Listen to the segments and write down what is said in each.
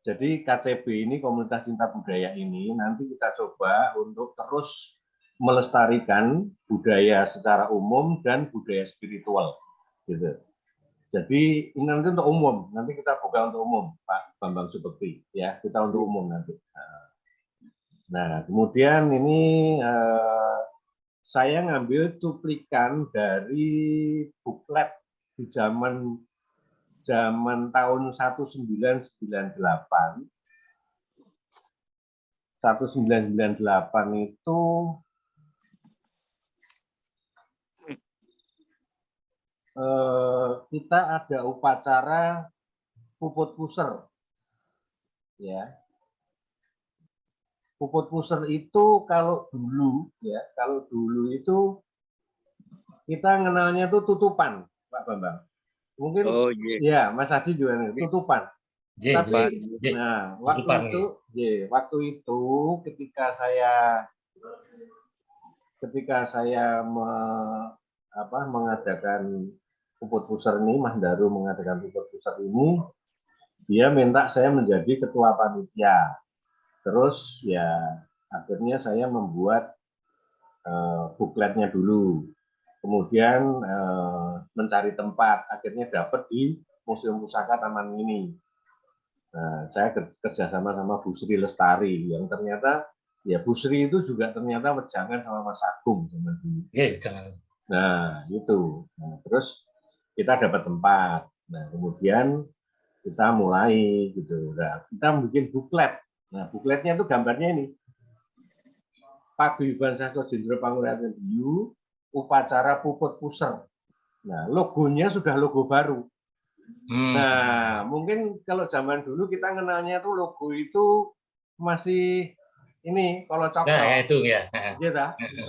Jadi KCB ini, Komunitas Cinta Budaya ini, nanti kita coba untuk terus melestarikan budaya secara umum dan budaya spiritual, gitu. Jadi ini nanti untuk umum, nanti kita buka untuk umum, Pak Bambang Subekti, ya kita untuk umum nanti. Nah, kemudian ini saya ngambil cuplikan dari buklet di zaman tahun 1998. 1998 itu kita ada upacara puput puser, ya. Puput puser itu kalau dulu itu kita kenalnya itu tutupan, Pak Bambang. Mungkin ya Mas Haji juga tutupan. Tapi nah waktu itu ketika saya mengadakan puput puser ini, Mas Daru mengadakan puput puser ini, dia minta saya menjadi ketua panitia. Terus ya akhirnya saya membuat bukletnya dulu, kemudian mencari tempat, akhirnya dapat di Museum Pusaka Taman Mini. Nah, saya kerjasama sama Bu Sri Lestari, yang ternyata ya Bu Sri itu juga ternyata wejangan sama Mas Agung zaman dulu. Nah itu, terus kita dapat tempat. Nah kemudian kita mulai gitu. Nah, kita bikin buklet. Nah, bukletnya itu gambarnya ini. Paguyuban Sastro Jendro Panguragan Diyu, upacara puput puser. Nah, logonya sudah logo baru. Nah, mungkin kalau zaman dulu kita kenalnya tuh logo itu masih ini kalau cokro. Nah, itu ya. Gitu,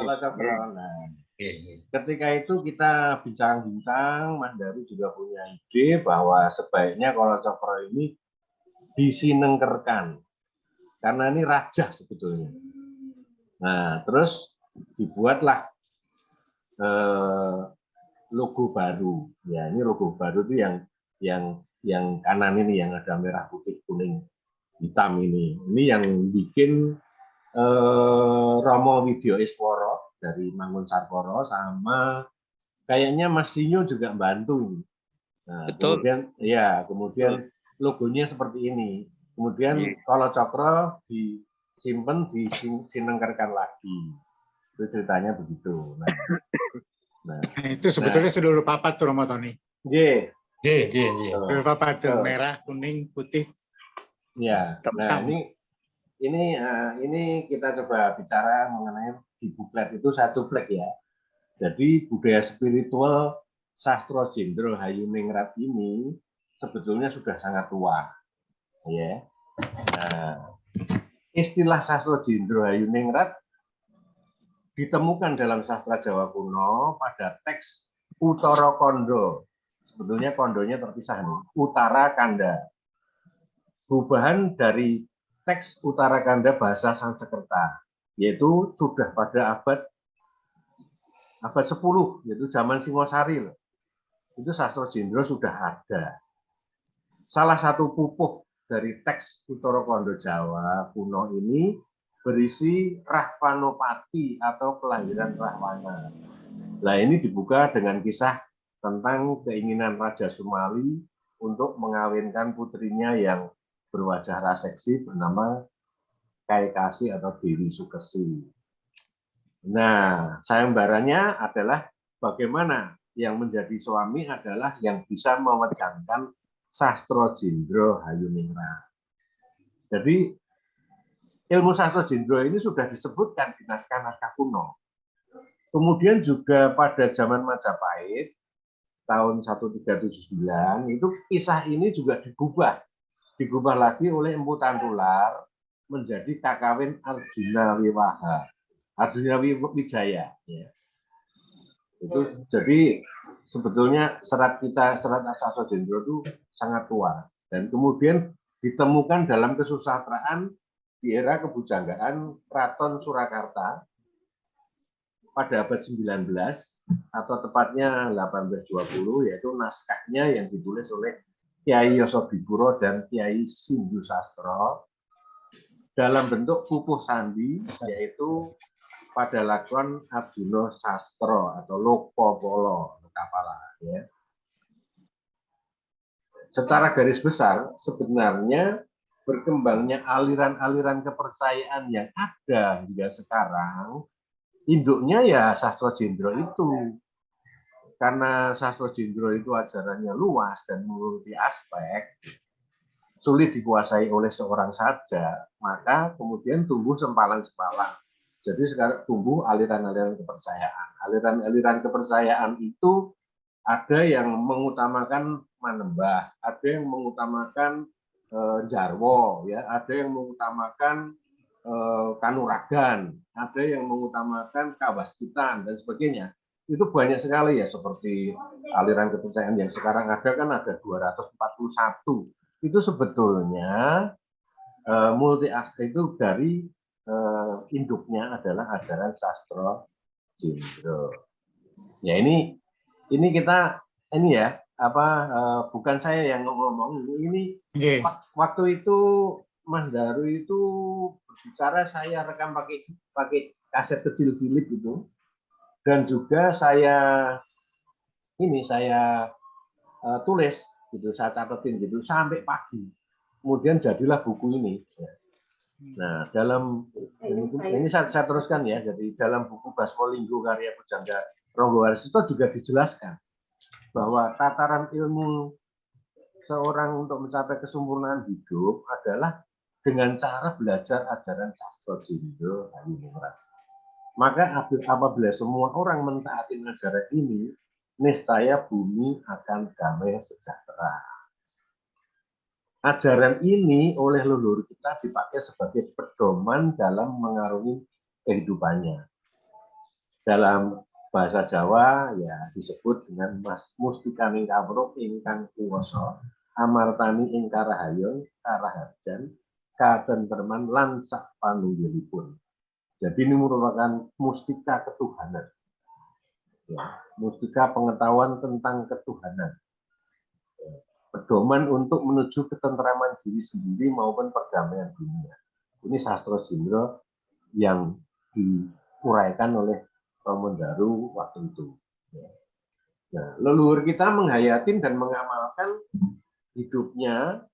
kalau cokro. Nah, ketika itu kita bincang-bincang, Mas Daru juga punya ide bahwa sebaiknya kalau cokro ini disinengkerkan. Karena ini raja sebetulnya. Nah, terus dibuatlah logo baru. Ya, ini logo baru itu yang kanan ini, yang ada merah putih kuning hitam ini. Ini yang bikin Romo Widyo Isworo dari Mangun Sarkoro, sama kayaknya Mas Sinyo juga bantu ini. Nah, betul. Kemudian logonya seperti ini. Kemudian kalau cokro disimpan, disinengkerkan lagi. Itu ceritanya begitu. Nah, itu sebetulnya sudah lupa papat tuh Romo Tony. Sudah papat tuh, merah, kuning, putih. Ya. Nah, ini kita coba bicara mengenai di buklet itu satu buklet ya. Jadi budaya spiritual Sastro Jendro Hayuningrat ini sebetulnya sudah sangat tua, ya. Nah, istilah Sastro Jendro Hayuningrat ditemukan dalam sastra Jawa kuno pada teks Utara Kondo. Sebetulnya kondonya terpisah nih. Utara Kanda. Perubahan dari teks Utara Kanda bahasa Sanskerta, yaitu sudah pada abad 10, yaitu zaman Singosari. Itu Sastro Jendro sudah ada. Salah satu pupuh dari teks Utara Kondo Jawa kuno ini berisi Rahwanopati atau kelahiran Rahwana. Nah, ini dibuka dengan kisah tentang keinginan Raja Sumali untuk mengawinkan putrinya yang berwajah raseksi bernama Kaikasi atau Dewi Sukesi. Nah, sayembaranya adalah bagaimana yang menjadi suami adalah yang bisa mewejangkan Sastro Jendro Hayuningrat. Jadi ilmu Sastro Jendro ini sudah disebutkan di naskah-naskah kuno. Kemudian juga pada zaman Majapahit tahun 1379 itu kisah ini juga digubah lagi oleh Empu Tantular menjadi kakawin Arjuna Wiwaha, Arjuna Wijaya. Ya. Itu jadi sebetulnya serat Sastro Jendro itu sangat tua dan kemudian ditemukan dalam kesusastraan di era kebujanggaan Keraton Surakarta pada abad 19 atau tepatnya 1820, yaitu naskahnya yang ditulis oleh Kiai Yosobiburo dan Kiai Sindu Sastro dalam bentuk pupuh sandi, yaitu pada lakon Arjuna Sastro atau Lopo Polo Kapala. Ya. Secara garis besar, sebenarnya berkembangnya aliran-aliran kepercayaan yang ada hingga sekarang, induknya ya Sastro Jendro itu. Karena Sastro Jendro itu ajarannya luas dan multi aspek, sulit dikuasai oleh seorang saja, maka kemudian tumbuh sempalan-sempalan. Jadi sekarang tumbuh aliran-aliran kepercayaan. Aliran-aliran kepercayaan itu ada yang mengutamakan manembah, ada yang mengutamakan jarwo, ya, ada yang mengutamakan kanuragan, ada yang mengutamakan kawastitan dan sebagainya. Itu banyak sekali ya, seperti aliran kepercayaan yang sekarang ada kan ada 241. Itu sebetulnya multi aspek itu dari induknya adalah ajaran Sastro Jendro. Ya ini kita ini ya bukan saya yang ngomong ini waktu itu Mas Daru itu berbicara, saya rekam pakai kaset kecil Philip itu, dan juga saya tulis gitu, saya catetin gitu sampai pagi, kemudian jadilah buku ini. Nah, dalam ini saya teruskan ya, jadi dalam buku Basmolinggo karya Pujangga Ronggowarsito juga dijelaskan bahwa tataran ilmu seorang untuk mencapai kesempurnaan hidup adalah dengan cara belajar ajaran Sastro Jendro Hadiningrat. Maka apabila semua orang mentaati ajaran ini, niscaya bumi akan damai sejahtera. Ajaran ini oleh leluhur kita dipakai sebagai pedoman dalam mengarungi kehidupannya. Dalam bahasa Jawa ya disebut dengan mustikaning kawruh ingkang kuwasa, amartani ing karahayon, karaharjan, katentreman lan sak panunggilipun. Jadi ini merupakan mustika ketuhanan. Ya, mustika pengetahuan tentang ketuhanan. Pedoman untuk menuju ketentraman diri sendiri maupun perdamaian dunia. Ini Sastro Jendro yang diuraikan oleh Romo Daru waktu itu. Nah, leluhur kita menghayatin dan mengamalkan hidupnya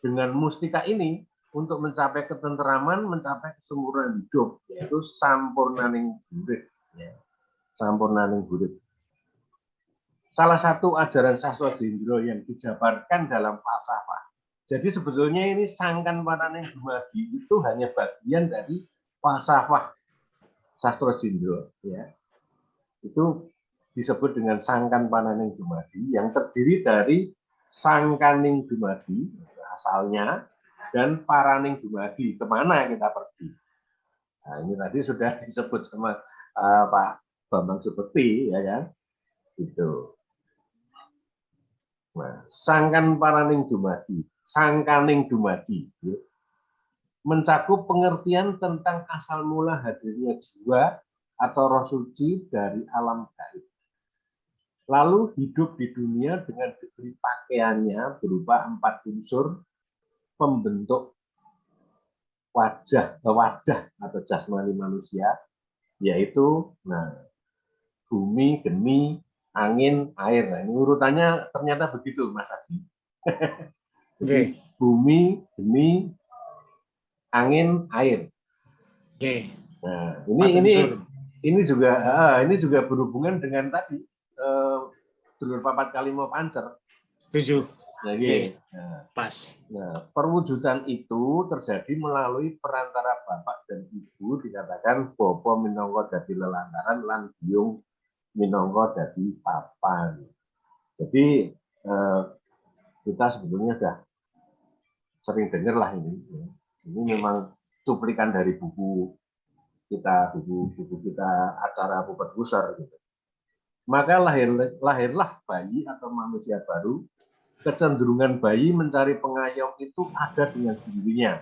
dengan mustika ini untuk mencapai ketentraman, mencapai kesempurnaan hidup, yaitu sampurnaning burit. Ya. Sampurnaning burit. Salah satu ajaran Sastro Jendro yang dijabarkan dalam falsafah. Jadi sebetulnya ini sangkan pananing dumadi itu hanya bagian dari falsafah Sastro Jendro. Ya. Itu disebut dengan sangkan pananing dumadi yang terdiri dari sangkaning dumadi, asalnya, dan paraning dumadi, kemana kita pergi. Nah, ini tadi sudah disebut sama Pak Bambang Subekti, ya kan? Itu. Nah, sangkan paraning dumadi, sangkaning dumadi, ya, mencakup pengertian tentang asal mula hadirnya jiwa atau roh suci dari alam gaib. Lalu hidup di dunia dengan diberi pakaiannya berupa 4 unsur pembentuk wadah atau jasmani manusia, yaitu bumi, geni, angin, air. Nah, ini urutannya ternyata begitu, Mas Haji. Jadi, bumi, geni, angin, air. Nah, ini juga berhubungan dengan tadi dulur papat kalimo pancer. Setuju. Pas. Nah, perwujudan itu terjadi melalui perantara bapak dan ibu, dikatakan bopo minangka dadi lelantaran lan biung minangka dadi papan. Jadi kita sebetulnya sudah sering dengar lah ini. Ini memang cuplikan dari buku kita acara Pupat Pusar gitu. Maka lahirlah bayi atau manusia baru. Kecenderungan bayi mencari pengayom itu ada dengan sendirinya.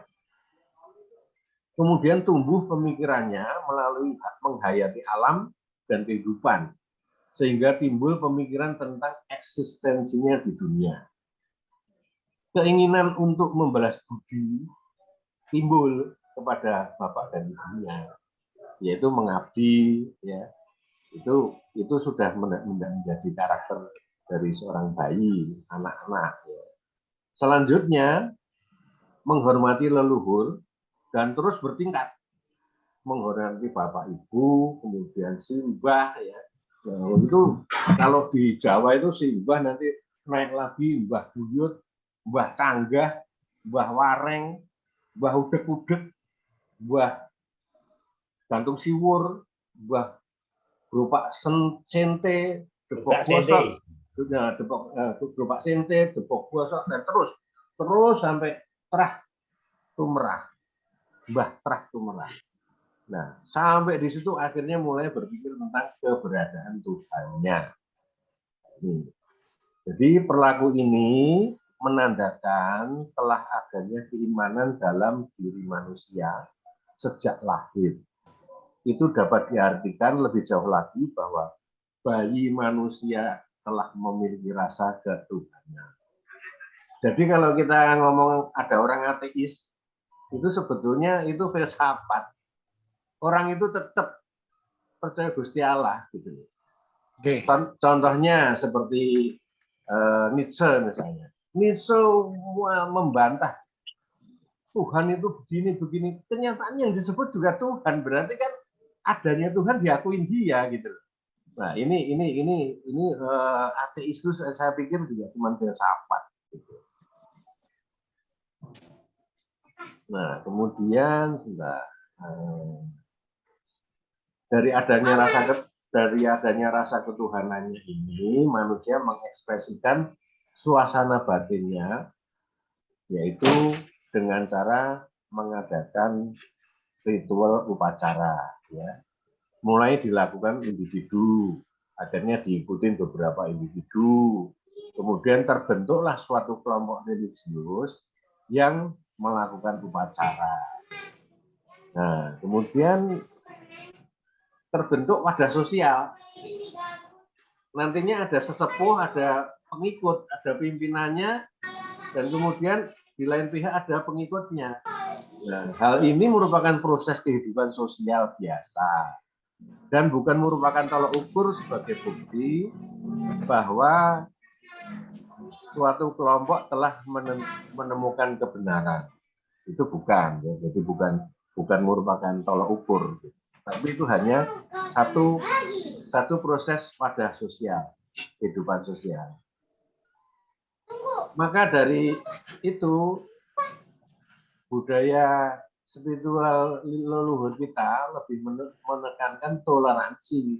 Kemudian tumbuh pemikirannya melalui menghayati alam dan kehidupan, sehingga timbul pemikiran tentang eksistensinya di dunia. Keinginan untuk membalas budi timbul kepada bapak dan ibunya, yaitu mengabdi, ya. Itu sudah menjadi karakter dari seorang bayi, anak-anak. Ya. Selanjutnya, menghormati leluhur dan terus bertingkat. Menghormati bapak ibu, kemudian simbah, ya. Nah, itu kalau di Jawa itu simbah, nanti naik lagi mbah buyut, mbah canggah, mbah wareng, mbah udek-udek, mbah gantung siwur, mbah berupa sente, depok bosok, berupa sente, depok bosok, dan terus sampai terah tumerah, mbah terah tumerah. Nah, sampai di situ akhirnya mulai berpikir tentang keberadaan Tuhannya. Jadi perilaku ini menandakan telah adanya keimanan dalam diri manusia sejak lahir. Itu dapat diartikan lebih jauh lagi bahwa bayi manusia telah memiliki rasa ketuhanan. Jadi kalau kita ngomong ada orang ateis, itu sebetulnya itu filsafat. Orang itu tetap percaya Gusti Allah gitu. Contohnya seperti Nietzsche misalnya. Nietzsche membantah Tuhan itu begini. Kenyataan yang disebut juga Tuhan, berarti kan adanya Tuhan diakuin dia gitu. Nah, ini ateis itu saya pikir juga cuma filsafat gitu. Nah, kemudian dari adanya rasa ketuhanannya ini, manusia mengekspresikan suasana batinnya, yaitu dengan cara mengadakan ritual upacara, ya. Mulai dilakukan individu, akhirnya diikuti beberapa individu, kemudian terbentuklah suatu kelompok religius yang melakukan upacara. Nah, kemudian terbentuk wadah sosial. Nantinya ada sesepuh, ada pengikut, ada pimpinannya, dan kemudian di lain pihak ada pengikutnya. Nah, hal ini merupakan proses kehidupan sosial biasa dan bukan merupakan tolak ukur sebagai bukti bahwa suatu kelompok telah menemukan kebenaran. Itu bukan, ya. Jadi bukan merupakan tolak ukur, tapi itu hanya satu proses wadah sosial, kehidupan sosial. Maka dari itu budaya spiritual leluhur kita lebih menekankan toleransi,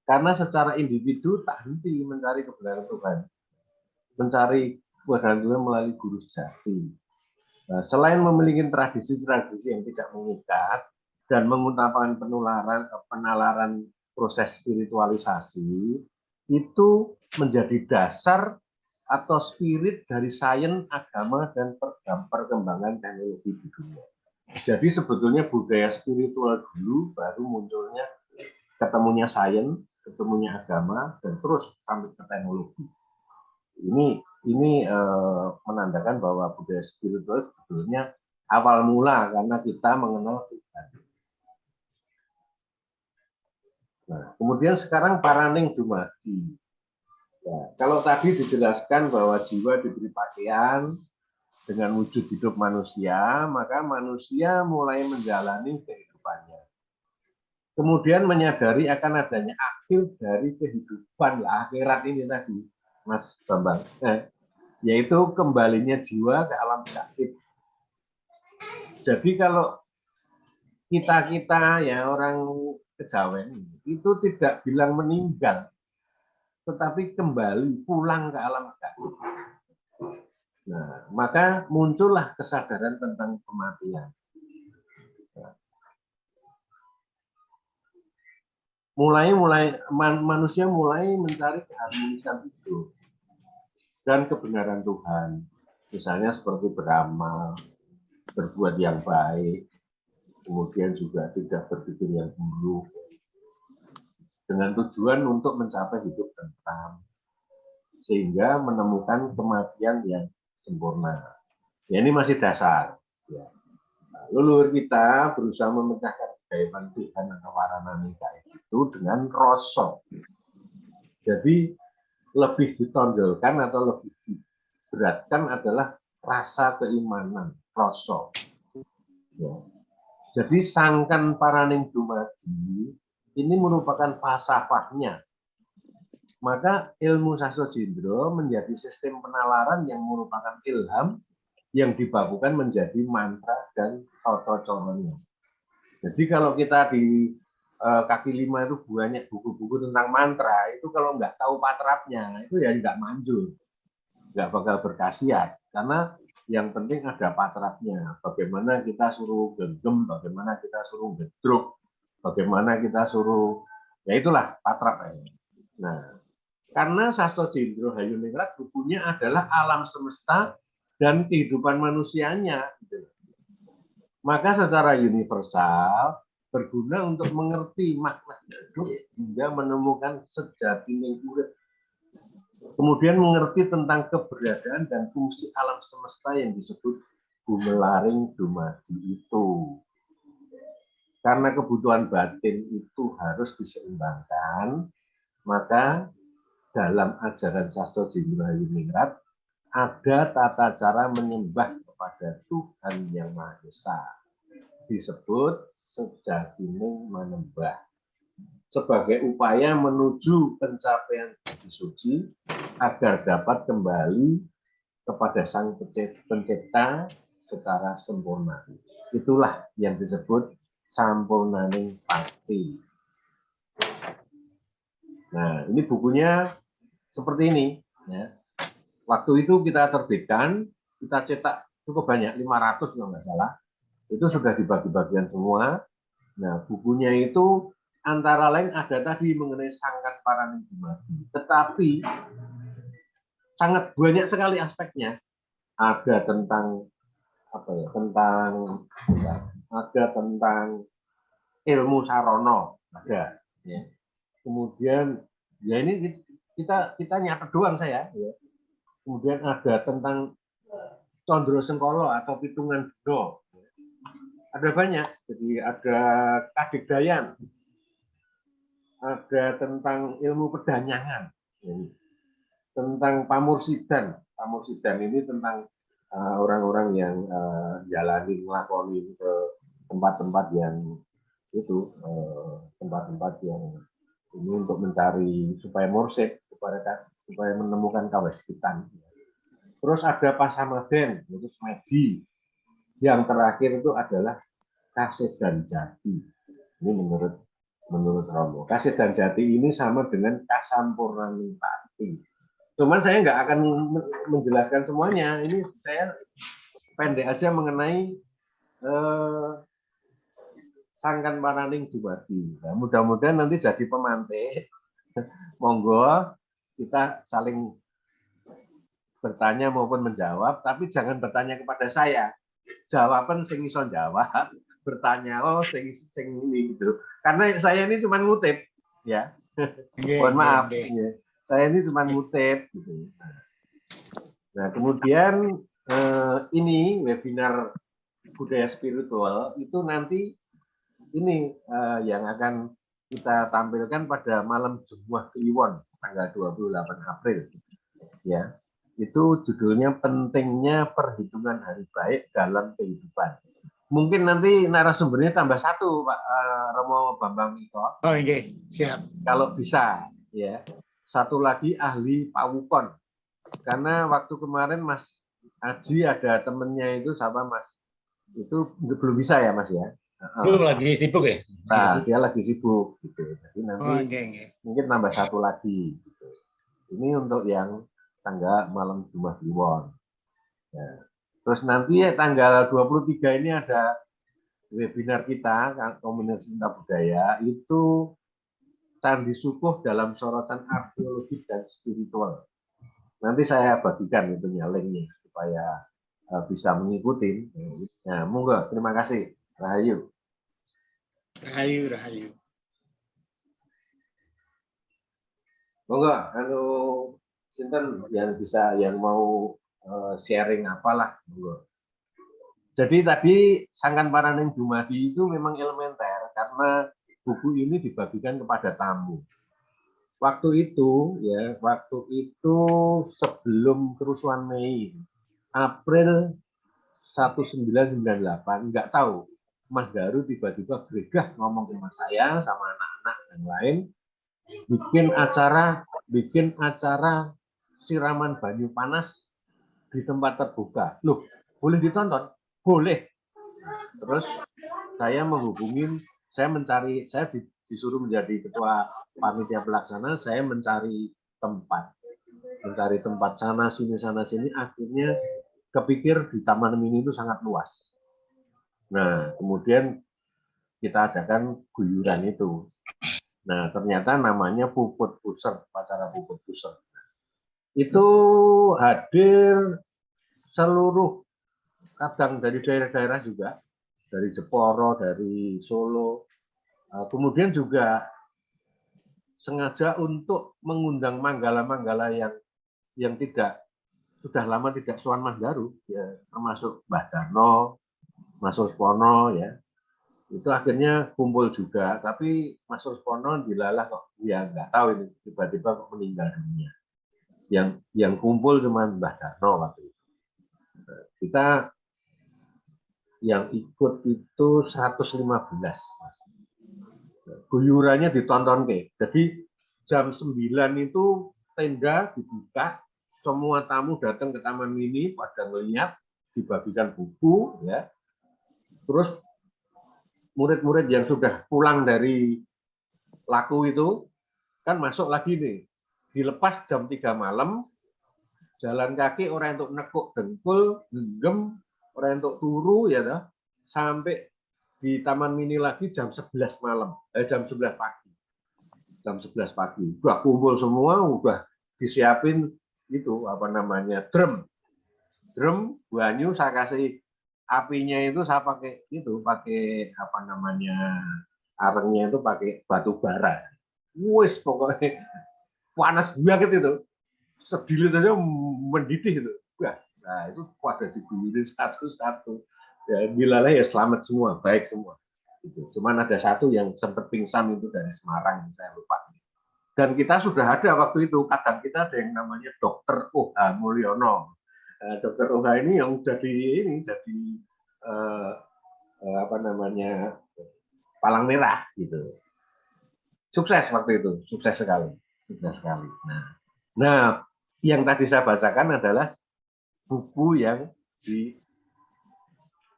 karena secara individu tak henti mencari kebenaran Tuhan, mencari kebenaran Tuhan melalui guru sejati. Nah, selain memiliki tradisi-tradisi yang tidak mengikat dan mengutamakan penalaran proses spiritualisasi, itu menjadi dasar atau spirit dari sains, agama, dan perkembangan teknologi di dunia. Jadi sebetulnya budaya spiritual dulu, baru munculnya ketemunya sains, ketemunya agama, dan terus sampai ke teknologi. Ini menandakan bahwa budaya spiritual sebetulnya awal mula karena kita mengenal Tuhan. Nah, kemudian sekarang paraning dumadi. Ya, kalau tadi dijelaskan bahwa jiwa diberi pakaian dengan wujud hidup manusia, maka manusia mulai menjalani kehidupannya. Kemudian menyadari akan adanya akhir dari kehidupan, akhirat ini tadi, Mas Bambang. Yaitu kembalinya jiwa ke alam gaib. Jadi kalau kita ya orang kejawen itu tidak bilang meninggal, tetapi kembali pulang ke alam gaib. Nah, maka muncullah kesadaran tentang kematian. Manusia mulai mencari keharmonisan hidup dan kebenaran Tuhan. Misalnya seperti beramal, berbuat yang baik, kemudian juga tidak berpikir yang buruk, dengan tujuan untuk mencapai hidup tentram, sehingga menemukan kematian yang sempurna. Ya, ini masih dasar. Ya. Leluhur kita berusaha memecahkan keajaiban Tuhan atau waranani kayak itu dengan rasa. Jadi lebih ditonjolkan atau lebih diberatkan adalah rasa keimanan, rasa. Ya. Jadi sangkan paraning dumadi ini merupakan falsafahnya. Maka ilmu Sastro Jendro menjadi sistem penalaran yang merupakan ilham yang dibabukan menjadi mantra dan tata caranya. Jadi kalau kita di kaki 5 itu banyak buku-buku tentang mantra, itu kalau nggak tahu patrapnya, itu ya nggak manjur. Nggak bakal berkhasiat. Karena yang penting ada patrapnya. Bagaimana kita suruh genggam, bagaimana kita suruh gedruk, bagaimana kita suruh, ya itulah patrap. Nah, karena Sastro Jendro Hayuningrat bukunya adalah alam semesta dan kehidupan manusianya. Maka secara universal berguna untuk mengerti makna hidup hingga menemukan sejatinya urip. Kemudian mengerti tentang keberadaan dan fungsi alam semesta yang disebut bumelaring dumadi itu. Karena kebutuhan batin itu harus diseimbangkan, maka dalam ajaran Sastro Jendro Hayuningrat ada tata cara menyembah kepada Tuhan Yang Maha Esa. Disebut sejatining manembah. Sebagai upaya menuju pencapaian budi suci agar dapat kembali kepada Sang Pencipta secara sempurna. Itulah yang disebut sampurnaning pati. Nah, ini bukunya seperti ini. Ya. Waktu itu kita terbitkan, kita cetak cukup banyak, 500 kalau nggak salah. Itu sudah dibagi-bagian semua. Nah, bukunya itu antara lain ada tadi mengenai sangkan paraning dumadi. Tetapi sangat banyak sekali aspeknya. Ada tentang apa ya? Ada tentang ilmu sarono, ada. Ya. Kemudian ya ini kita nyatet doang saya. Ya. Kemudian ada tentang Condro Sengkolo atau Pitungan Bedo. Ada banyak, jadi ada Kadikdayan, ada tentang ilmu pedanyangan, tentang pamursidan. Pamursidan ini tentang orang-orang yang jalani ngelakoni ke tempat-tempat yang itu, tempat-tempat yang ini untuk mencari supaya mursid, supaya menemukan kaweskitan. Terus ada Pasamaden, itu semedi. Yang terakhir itu adalah Kasih dan Jati. Ini menurut Romo. Kasih dan Jati ini sama dengan Kasampurnaning Pati. Cuman saya nggak akan menjelaskan semuanya. Ini saya pendek aja mengenai sangkan paraning dumadi. Nah, mudah-mudahan nanti jadi pemantik. Monggo kita saling bertanya maupun menjawab, tapi jangan bertanya kepada saya. Jawaban sing iso jawab, bertanya sing ini gitu. Karena saya ini cuma ngutip, ya. Mohon maaf, ya. Saya ini cuma ngutip gitu. Nah, kemudian ini webinar budaya spiritual itu nanti ini yang akan kita tampilkan pada malam Jumat Kliwon tanggal 28 April. Ya. Itu judulnya pentingnya perhitungan hari baik dalam kehidupan. Mungkin nanti narasumbernya tambah satu, Pak Romo Bambang Iko. Oh, okay. Siap. Kalau bisa, ya. Satu lagi ahli pawukon. Karena waktu kemarin Mas Aji ada temennya itu sama Mas. Itu belum bisa ya, Mas ya? Belum, lagi sibuk ya? Nah, dia lagi sibuk gitu. Jadi nanti mungkin tambah satu lagi. Gitu. Ini untuk yang tanggal malam Jumat Kliwon. Ya. Terus nanti tanggal 23 ini ada webinar kita, Komunitas Cinta Budaya, itu Candi Sukuh dalam sorotan arkeologi dan spiritual. Nanti saya bagikan itunya linknya supaya bisa mengikuti. Nah, monggo, terima kasih. Rahayu. Rahayu, Rahayu. Monggo, sinten yang bisa yang mau sharing apalah, monggo. Jadi tadi Sangkan Paraning Dumadi itu memang elementer karena buku ini dibagikan kepada tamu. Waktu itu sebelum kerusuhan Mei, April 1998, nggak tahu, Mas Daru tiba-tiba gregah ngomong sama saya, sama anak-anak yang lain, bikin acara siraman banyu panas di tempat terbuka. Loh, boleh ditonton? Boleh. Terus saya disuruh menjadi ketua panitia pelaksana, saya mencari tempat sana sini, akhirnya kepikir di Taman Mini itu sangat luas. Nah, kemudian kita adakan guyuran itu. Nah, ternyata namanya Puput Pusat, acara Puput Pusat. Itu hadir seluruh, kadang dari daerah-daerah juga, dari Jeporo, dari Solo. Kemudian juga sengaja untuk mengundang manggala-manggala yang sudah lama tidak sowan Mas Daru, ya, termasuk Mbah Darno, Mas Ruspono, ya. Itu akhirnya kumpul juga, tapi Mas Ruspono dilalah kok, ya nggak tahu ini, tiba-tiba kok meninggal dunia. Yang kumpul cuma Mbah Darno waktu itu. Kita yang ikut itu 115. Guyurannya ditonton ke. Jadi jam 9 itu tenda dibuka, semua tamu datang ke Taman Mini pada melihat, dibagikan buku, ya. Terus murid-murid yang sudah pulang dari laku itu kan masuk lagi nih, dilepas jam 3 malam, jalan kaki orang untuk nekuk dengkul, genggam, orang untuk turu, ya dah, sampai di Taman Mini lagi jam 11 malam, jam 11 pagi. Jam 11 pagi. Udah kumpul semua, udah disiapin itu apa namanya, drum banyu, saya kasih apinya itu, saya pakai apa namanya, arengnya itu pakai batu bara. Wis pokoknya panas banget itu. Sedilin aja mendidih itu. Wah, nah itu pada diguyurin satu-satu. Ya, bilalah ya selamat semua, baik semua. Gitu. Cuman ada satu yang sempat pingsan itu dari Semarang, saya lupa. Dan kita sudah ada waktu itu, kadang kita ada yang namanya Dokter Oha Mulyono. Dokter Oha ini yang jadi apa namanya, palang merah gitu. Sukses waktu itu, sukses sekali. Nah, yang tadi saya bacakan adalah buku yang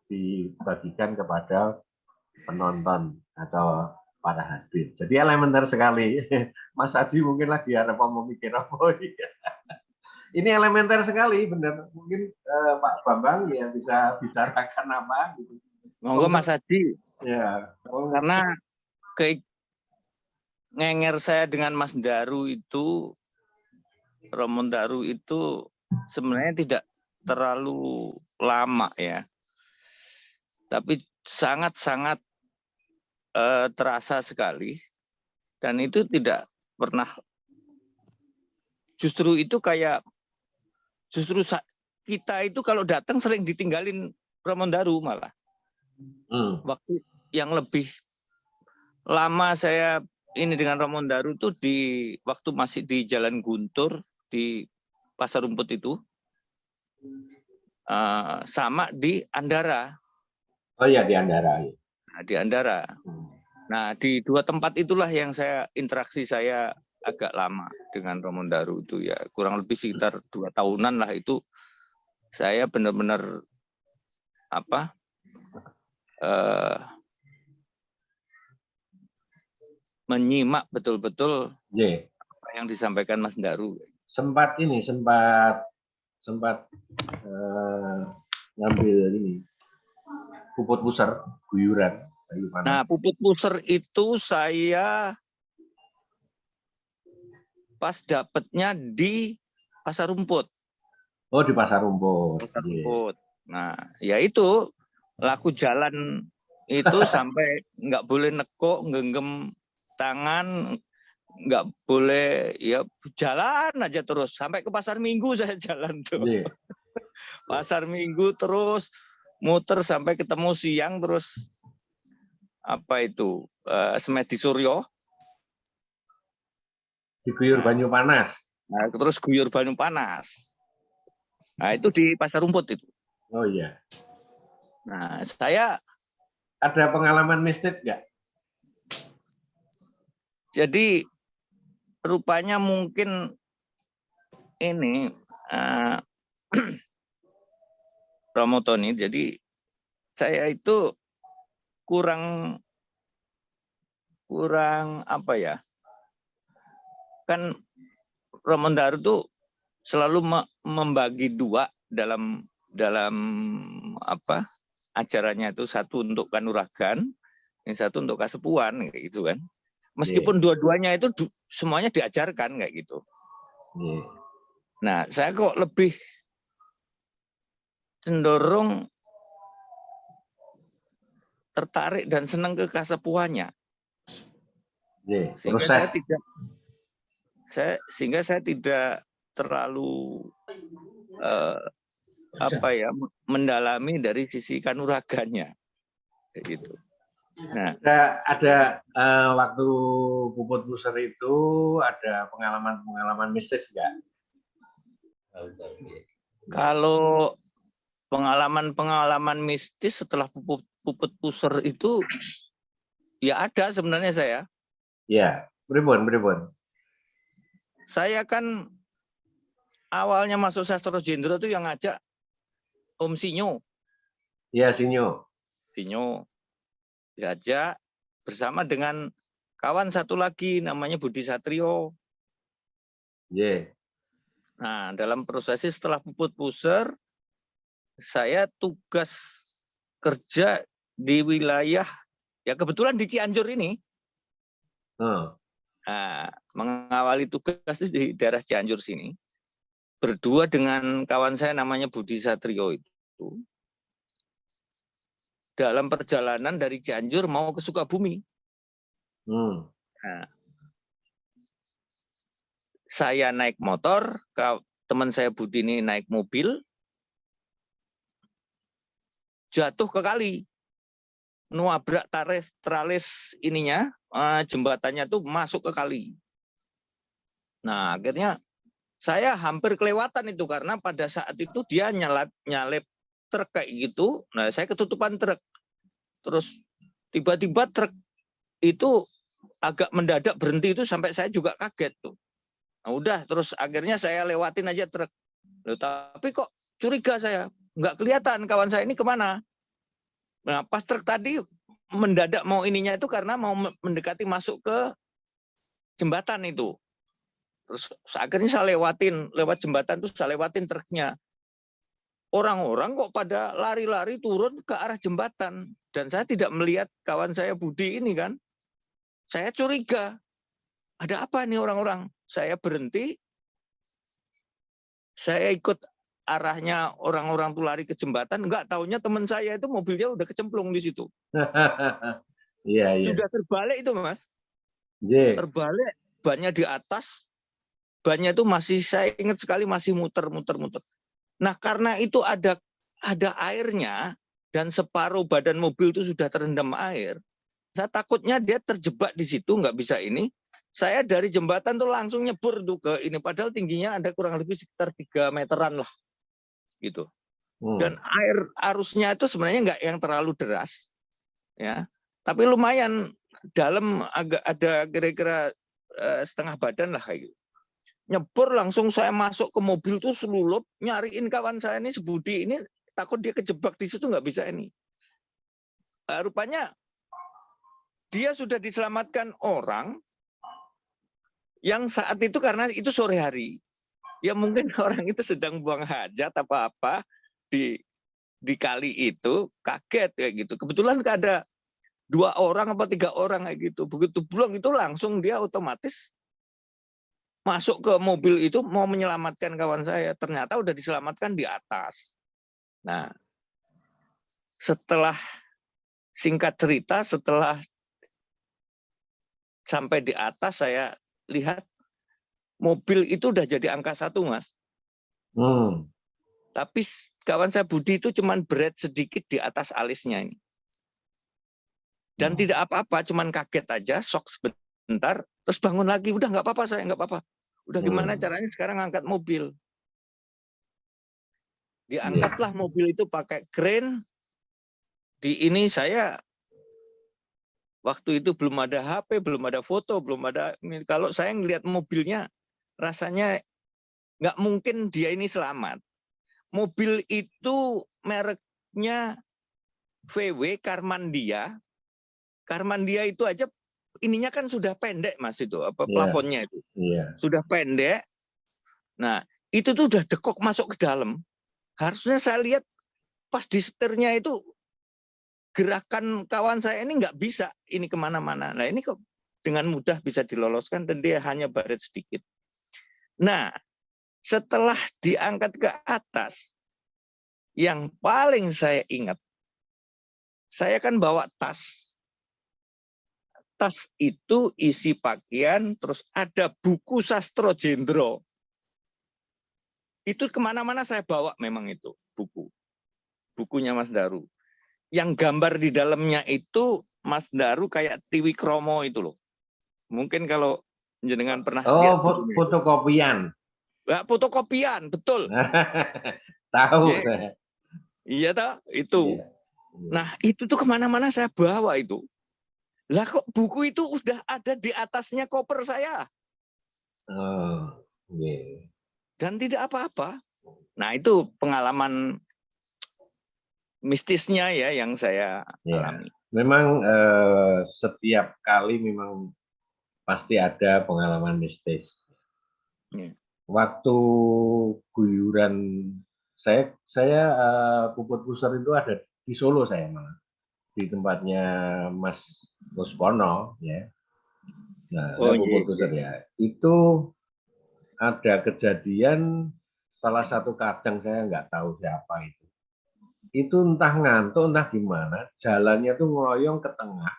dibagikan kepada penonton atau para hadir. Jadi elementer sekali. Mas Haji mungkin lagi ada mau mikir apa. Ini elementer sekali, benar. Mungkin Pak Bambang ya bisa bicarakan apa gitu. Monggo Mas Haji. Ya. Karena ngenger saya dengan Mas Daru itu, Romo Daru itu sebenarnya tidak terlalu lama ya. Tapi sangat-sangat terasa sekali. Dan itu tidak pernah, justru itu kayak, justru kita itu kalau datang sering ditinggalin Romo Daru malah. Waktu yang lebih lama saya ini dengan Romo Daru itu waktu masih di Jalan Guntur di Pasar Rumput itu, sama di Andara. Oh iya, di Andara. Nah, di Andara. Nah, di dua tempat itulah yang interaksi saya agak lama dengan Romo Daru itu ya, kurang lebih sekitar 2 tahunan lah itu. Saya benar-benar menyimak betul-betul apa yang disampaikan Mas Daru. Sempat ngambil ini Puput Pusar, guyuran. Nah, Puput Pusar itu saya pas dapatnya di Pasar Rumput. Oh, di Pasar Rumput. Pasar Rumput. Nah, ya itu laku jalan itu sampai nggak boleh nekuk, genggam tangan, nggak boleh, ya jalan aja terus sampai ke pasar Minggu saya jalan tuh. Iya. Pasar Minggu terus muter sampai ketemu siang, terus apa itu Semedi Suryo. Diguyur banyu panas. Nah, terus guyur banyu panas. Nah, itu di Pasar Rumput itu. Oh iya. Nah, saya Ada pengalaman mistis nggak? jadi rupanya mungkin ini Romo Tony, jadi saya itu kurang apa ya? Kan Romo Daru tuh selalu membagi dua dalam apa acaranya itu, satu untuk kanuragan, yang satu untuk kasepuan kayak gitu kan. Meskipun dua-duanya itu semuanya diajarkan kayak gitu. Nah, saya kok lebih cenderung tertarik dan senang ke kasepuannya. Sehingga saya tidak terlalu apa ya, mendalami dari sisi kanuragannya gitu. Nah, ada waktu Puput Puser itu ada pengalaman mistis nggak? Kalau pengalaman mistis setelah Puput Puser itu ya ada sebenarnya saya. Ya, pripun. Saya kan awalnya masuk Sastro Jendro itu yang ngajak Om Sinyo. Iya, Sinyo. Diajak bersama dengan kawan satu lagi namanya Budi Satrio. Nah, dalam prosesi setelah Puput Puser, saya tugas kerja di wilayah, ya kebetulan di Cianjur ini. Nah, mengawali tugas di daerah Cianjur sini, berdua dengan kawan saya namanya Budi Satrio itu, dalam perjalanan dari Cianjur mau ke Sukabumi. Nah, saya naik motor, teman saya Budi ini naik mobil, jatuh ke kali, nuabrak teralis ininya, jembatannya tuh masuk ke kali. Nah, akhirnya saya hampir kelewatan itu karena pada saat itu dia nyalip truk kayak gitu. Nah, saya ketutupan truk. Terus tiba-tiba truk itu agak mendadak berhenti itu sampai saya juga kaget tuh. Nah, udah terus akhirnya saya lewatin aja truk. Loh, tapi kok curiga saya, nggak kelihatan kawan saya ini kemana. Nah, pas truk tadi mendadak mau ininya itu karena mau mendekati masuk ke jembatan itu. Terus akhirnya saya lewat jembatan itu, saya lewatin truknya. Orang-orang kok pada lari-lari turun ke arah jembatan. Dan saya tidak melihat kawan saya Budi ini kan. Saya curiga. Ada apa nih orang-orang? Saya berhenti. Saya ikut arahnya orang-orang tuh lari ke jembatan. Enggak taunya teman saya itu mobilnya udah kecemplung di situ. Iya. Sudah terbalik itu, Mas. Terbalik, bannya di atas. Bannya itu masih, saya ingat sekali, masih muter-muter. Nah, karena itu ada airnya dan separuh badan mobil itu sudah terendam air. Saya takutnya dia terjebak di situ, nggak bisa ini. Saya dari jembatan tuh langsung nyebur tuh ke ini, padahal tingginya ada kurang lebih sekitar 3 meteran lah, gitu. Dan arusnya itu sebenarnya nggak yang terlalu deras, ya, tapi lumayan dalam, agak ada kira-kira setengah badan lah kayak gitu. Nyebur langsung saya masuk ke mobil tuh selulup, nyariin kawan saya ini, Budi ini, takut dia kejebak di situ nggak bisa ini. Rupanya dia sudah diselamatkan orang yang saat itu, karena itu sore hari, ya mungkin orang itu sedang buang hajat apa-apa di kali itu, kaget kayak gitu. Kebetulan ada 2 orang apa 3 orang kayak gitu. Begitu buang itu langsung dia otomatis masuk ke mobil itu mau menyelamatkan kawan saya. Ternyata udah diselamatkan di atas. Nah, setelah singkat cerita setelah sampai di atas saya lihat mobil itu udah jadi angka 1, Mas. Tapi kawan saya Budi itu cuman berat sedikit di atas alisnya ini. Dan tidak apa-apa, cuman kaget aja, shock sebentar, terus bangun lagi, udah nggak apa-apa saya, nggak apa-apa. Udah gimana caranya sekarang angkat mobil? Diangkatlah mobil itu pakai kren. Di ini saya waktu itu belum ada HP, belum ada foto, belum ada. Kalau saya ngelihat mobilnya, rasanya nggak mungkin dia ini selamat. Mobil itu mereknya VW Karmandia. Karmandia itu aja ininya kan sudah pendek, Mas, itu apa plafonnya itu. Sudah pendek. Nah, itu tuh udah dekok masuk ke dalam. Harusnya saya lihat pas di setirnya itu gerakan kawan saya ini nggak bisa ini kemana-mana. Nah, ini kok dengan mudah bisa diloloskan dan dia hanya baret sedikit. Nah, setelah diangkat ke atas, yang paling saya ingat, saya kan bawa tas. Tas itu isi pakaian, terus ada buku Sastro Jendro. Itu kemana-mana saya bawa memang itu buku. Bukunya Mas Daru. Yang gambar di dalamnya itu Mas Daru kayak Triwikromo itu loh. Mungkin kalau jenengan pernah lihat. Fotokopian. Ya, fotokopian, betul. Tahu. Iya toh, itu. Nah, itu tuh kemana-mana saya bawa itu. Lah kok buku itu udah ada di atasnya koper saya. Dan tidak apa-apa. Nah, itu pengalaman mistisnya ya yang saya alami. Memang setiap kali memang pasti ada pengalaman mistis. Waktu guyuran saya Puput Pusar itu ada di Solo, saya malah di tempatnya Mas Muspono ya. Nah, Puput Pusar ya. Itu ada kejadian salah satu kadang, saya nggak tahu siapa itu. Itu entah ngantuk, entah gimana, jalannya tuh ngeloyong ke tengah.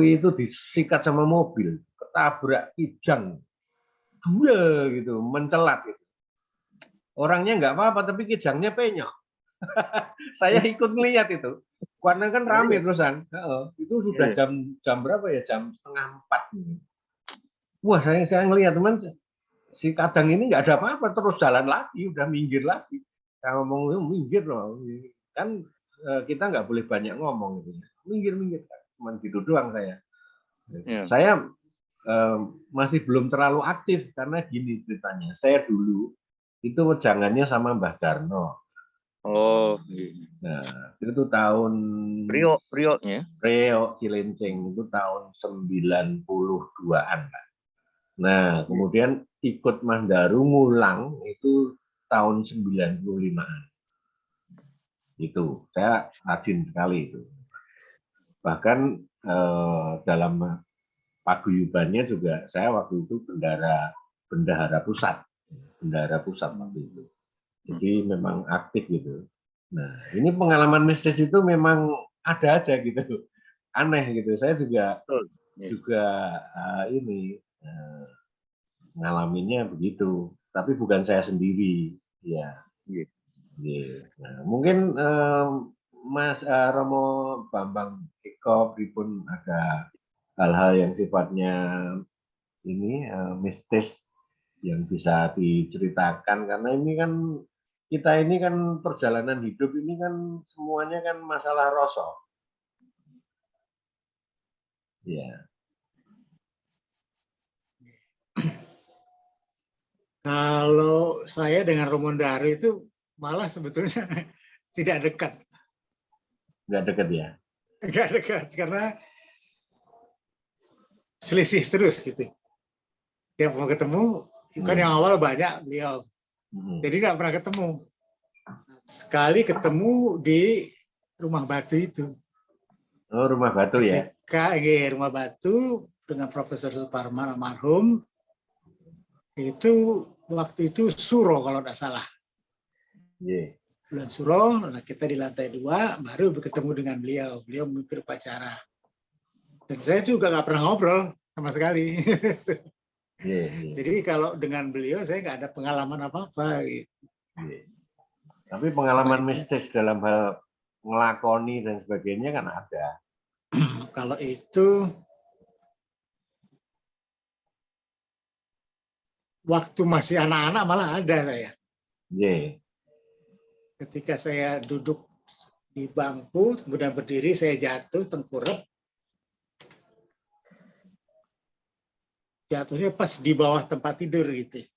Itu disikat sama mobil, ketabrak kijang. Dua gitu, mencelat gitu. Orangnya nggak apa-apa, tapi kijangnya penyok. Saya ikut ngeliat itu. Karena kan rame terusan. Itu sudah jam berapa ya? Jam 3:30. Wah, saya ngeliat teman, si kadang ini nggak ada apa-apa, terus jalan lagi, udah minggir lagi. Saya ngomong, minggir loh. Kan kita nggak boleh banyak ngomong gitu. Minggir, cuman gitu doang saya. Saya masih belum terlalu aktif karena gini ceritanya. Saya dulu itu wejangannya sama Mbah Darno. Nah, itu tahun Prioknya. Priok Cilincing itu tahun 92-an. Nah, kemudian ikut Mas Daru ngulang itu tahun 95-an. Itu saya rajin sekali itu. Bahkan dalam paguyubannya juga saya waktu itu bendahara pusat waktu itu. Jadi memang aktif gitu. Nah, ini pengalaman mistis itu memang ada aja gitu, aneh gitu. Saya juga ini ngalaminnya begitu, tapi bukan saya sendiri, ya. Nah, mungkin Mas Romo Bambang Eko pripun ada hal-hal yang sifatnya ini mistis yang bisa diceritakan, karena ini kan kita ini kan perjalanan hidup ini kan semuanya kan masalah rasa. Ya. Kalau saya dengan Romo Daru itu malah sebetulnya tidak dekat. Nggak dekat ya? Nggak dekat, karena selisih terus gitu. Tiap mau ketemu, kan yang awal banyak beliau. Jadi nggak pernah ketemu. Sekali ketemu di Rumah Batu itu. Oh, Rumah Batu ya? Rumah Batu dengan Profesor Suparman almarhum. Itu waktu itu Suro kalau tidak salah. bulan Suro, nah kita di lantai 2 baru bertemu dengan beliau. Beliau memimpin upacara. Dan saya juga nggak pernah ngobrol sama sekali. Jadi kalau dengan beliau saya nggak ada pengalaman apa-apa. Gitu. Tapi pengalaman mistis dalam hal ngelakoni dan sebagainya kan ada. Kalau itu waktu masih anak-anak malah ada saya. Ketika saya duduk di bangku, kemudian berdiri, saya jatuh, tengkurap. Jatuhnya pas di bawah tempat tidur gitu.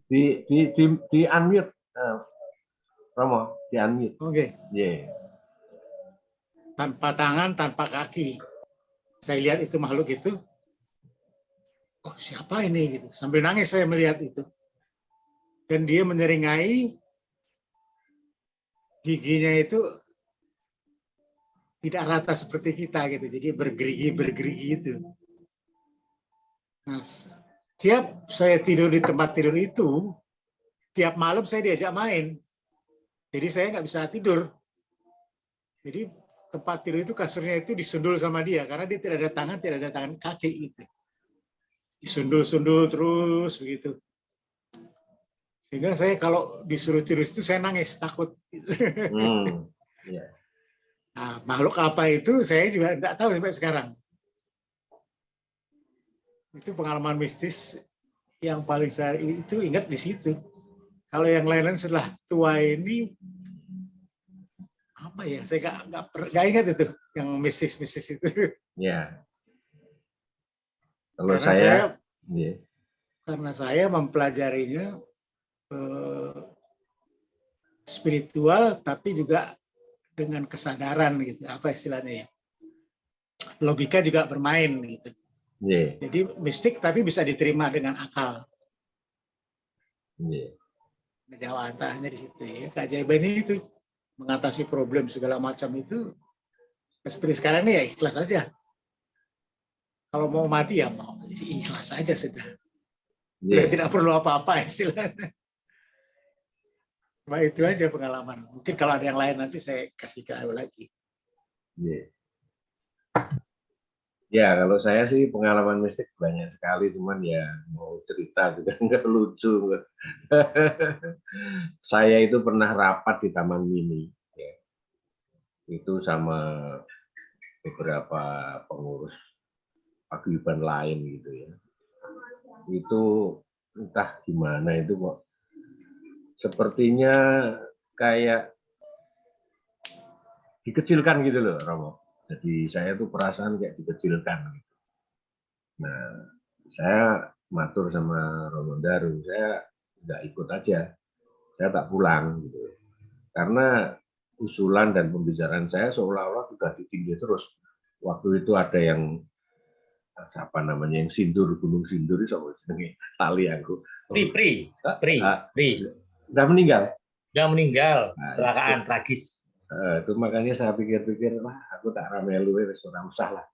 Di unmute, Romo, di unmute. Oke. Tanpa tangan, tanpa kaki. Saya lihat itu makhluk itu. Oh, siapa ini gitu. Sambil nangis saya melihat itu. Dan dia menyeringai, giginya itu tidak rata seperti kita gitu. Jadi bergerigi itu. Nah, tiap saya tidur di tempat tidur itu, tiap malam saya diajak main. Jadi saya nggak bisa tidur. Jadi tempat tidur itu kasurnya itu disundul sama dia karena dia tidak ada tangan kaki gitu. Disundul-sundul terus begitu. Sehingga saya kalau disuruh tidur itu saya nangis takut. Nah, makhluk apa itu saya juga tidak tahu sampai sekarang. Itu pengalaman mistis yang paling saya itu ingat di situ. Kalau yang lain-lain setelah tua ini apa ya? Saya nggak ingat itu yang mistis-mistis itu. Ya. Kalau karena saya mempelajarinya spiritual, tapi juga dengan kesadaran gitu. Apa istilahnya ya? Logika juga bermain gitu. Jadi mistik tapi bisa diterima dengan akal. Kejawatannya di situ ya. Keajaibannya itu mengatasi problem segala macam itu seperti sekarang ini ya ikhlas aja. Kalau mau mati ya mau ikhlas aja sudah. Tidak perlu apa-apa istilahnya. Nah, itu aja pengalaman. Mungkin kalau ada yang lain nanti saya kasih tahu lagi. Ya, kalau saya sih pengalaman mistik banyak sekali, cuman ya mau cerita juga nggak lucu. Saya itu pernah rapat di Taman Mini, ya. Itu sama beberapa pengurus paguyuban lain gitu ya. Itu entah gimana itu kok sepertinya kayak dikecilkan gitu loh, Romo. Jadi saya tuh perasaan kayak dikecilkan. Nah, saya matur sama Romo Daru, saya nggak ikut aja, saya tak pulang gitu. Karena usulan dan pembicaraan saya seolah-olah sudah ditinggi terus. Waktu itu ada yang apa namanya yang sindur, gunung sindur itu tali aku. Pri. Udah meninggal. Kecelakaan tragis. Itu makanya saya pikir-pikir, wah aku tak ramelu, sudah usah lah.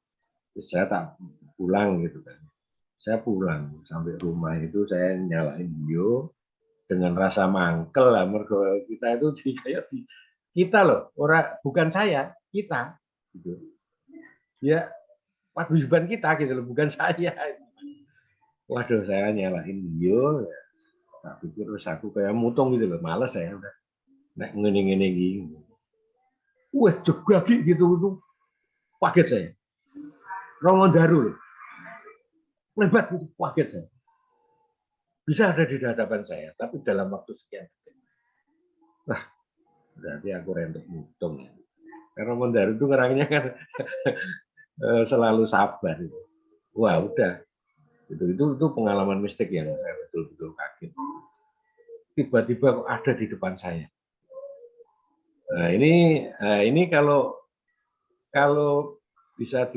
Terus saya tak pulang gitu kan. Saya pulang sampai rumah itu saya nyalain bio dengan rasa mangkel lah, mergo kita itu kayak kita loh, orang bukan saya, kita gitu. Ya paguyuban kita gitu loh, bukan saya. Waduh, saya nyalain bio, tak pikir terus aku kayak mutung gitu loh, males saya udah nek ngene-ngene gini. Wah, juga gitu itu kaget saya. Romo Daru loh. Lebat gitu, kaget saya. Bisa ada di hadapan saya, tapi dalam waktu sekian detik. Nah, berarti aku rentuk mutung. Karena Romo Daru itu orangnya kan selalu sabar. Wah, udah. Itu pengalaman mistik yang saya betul-betul kaget. Tiba-tiba kok ada di depan saya. Nah, ini kalau bisa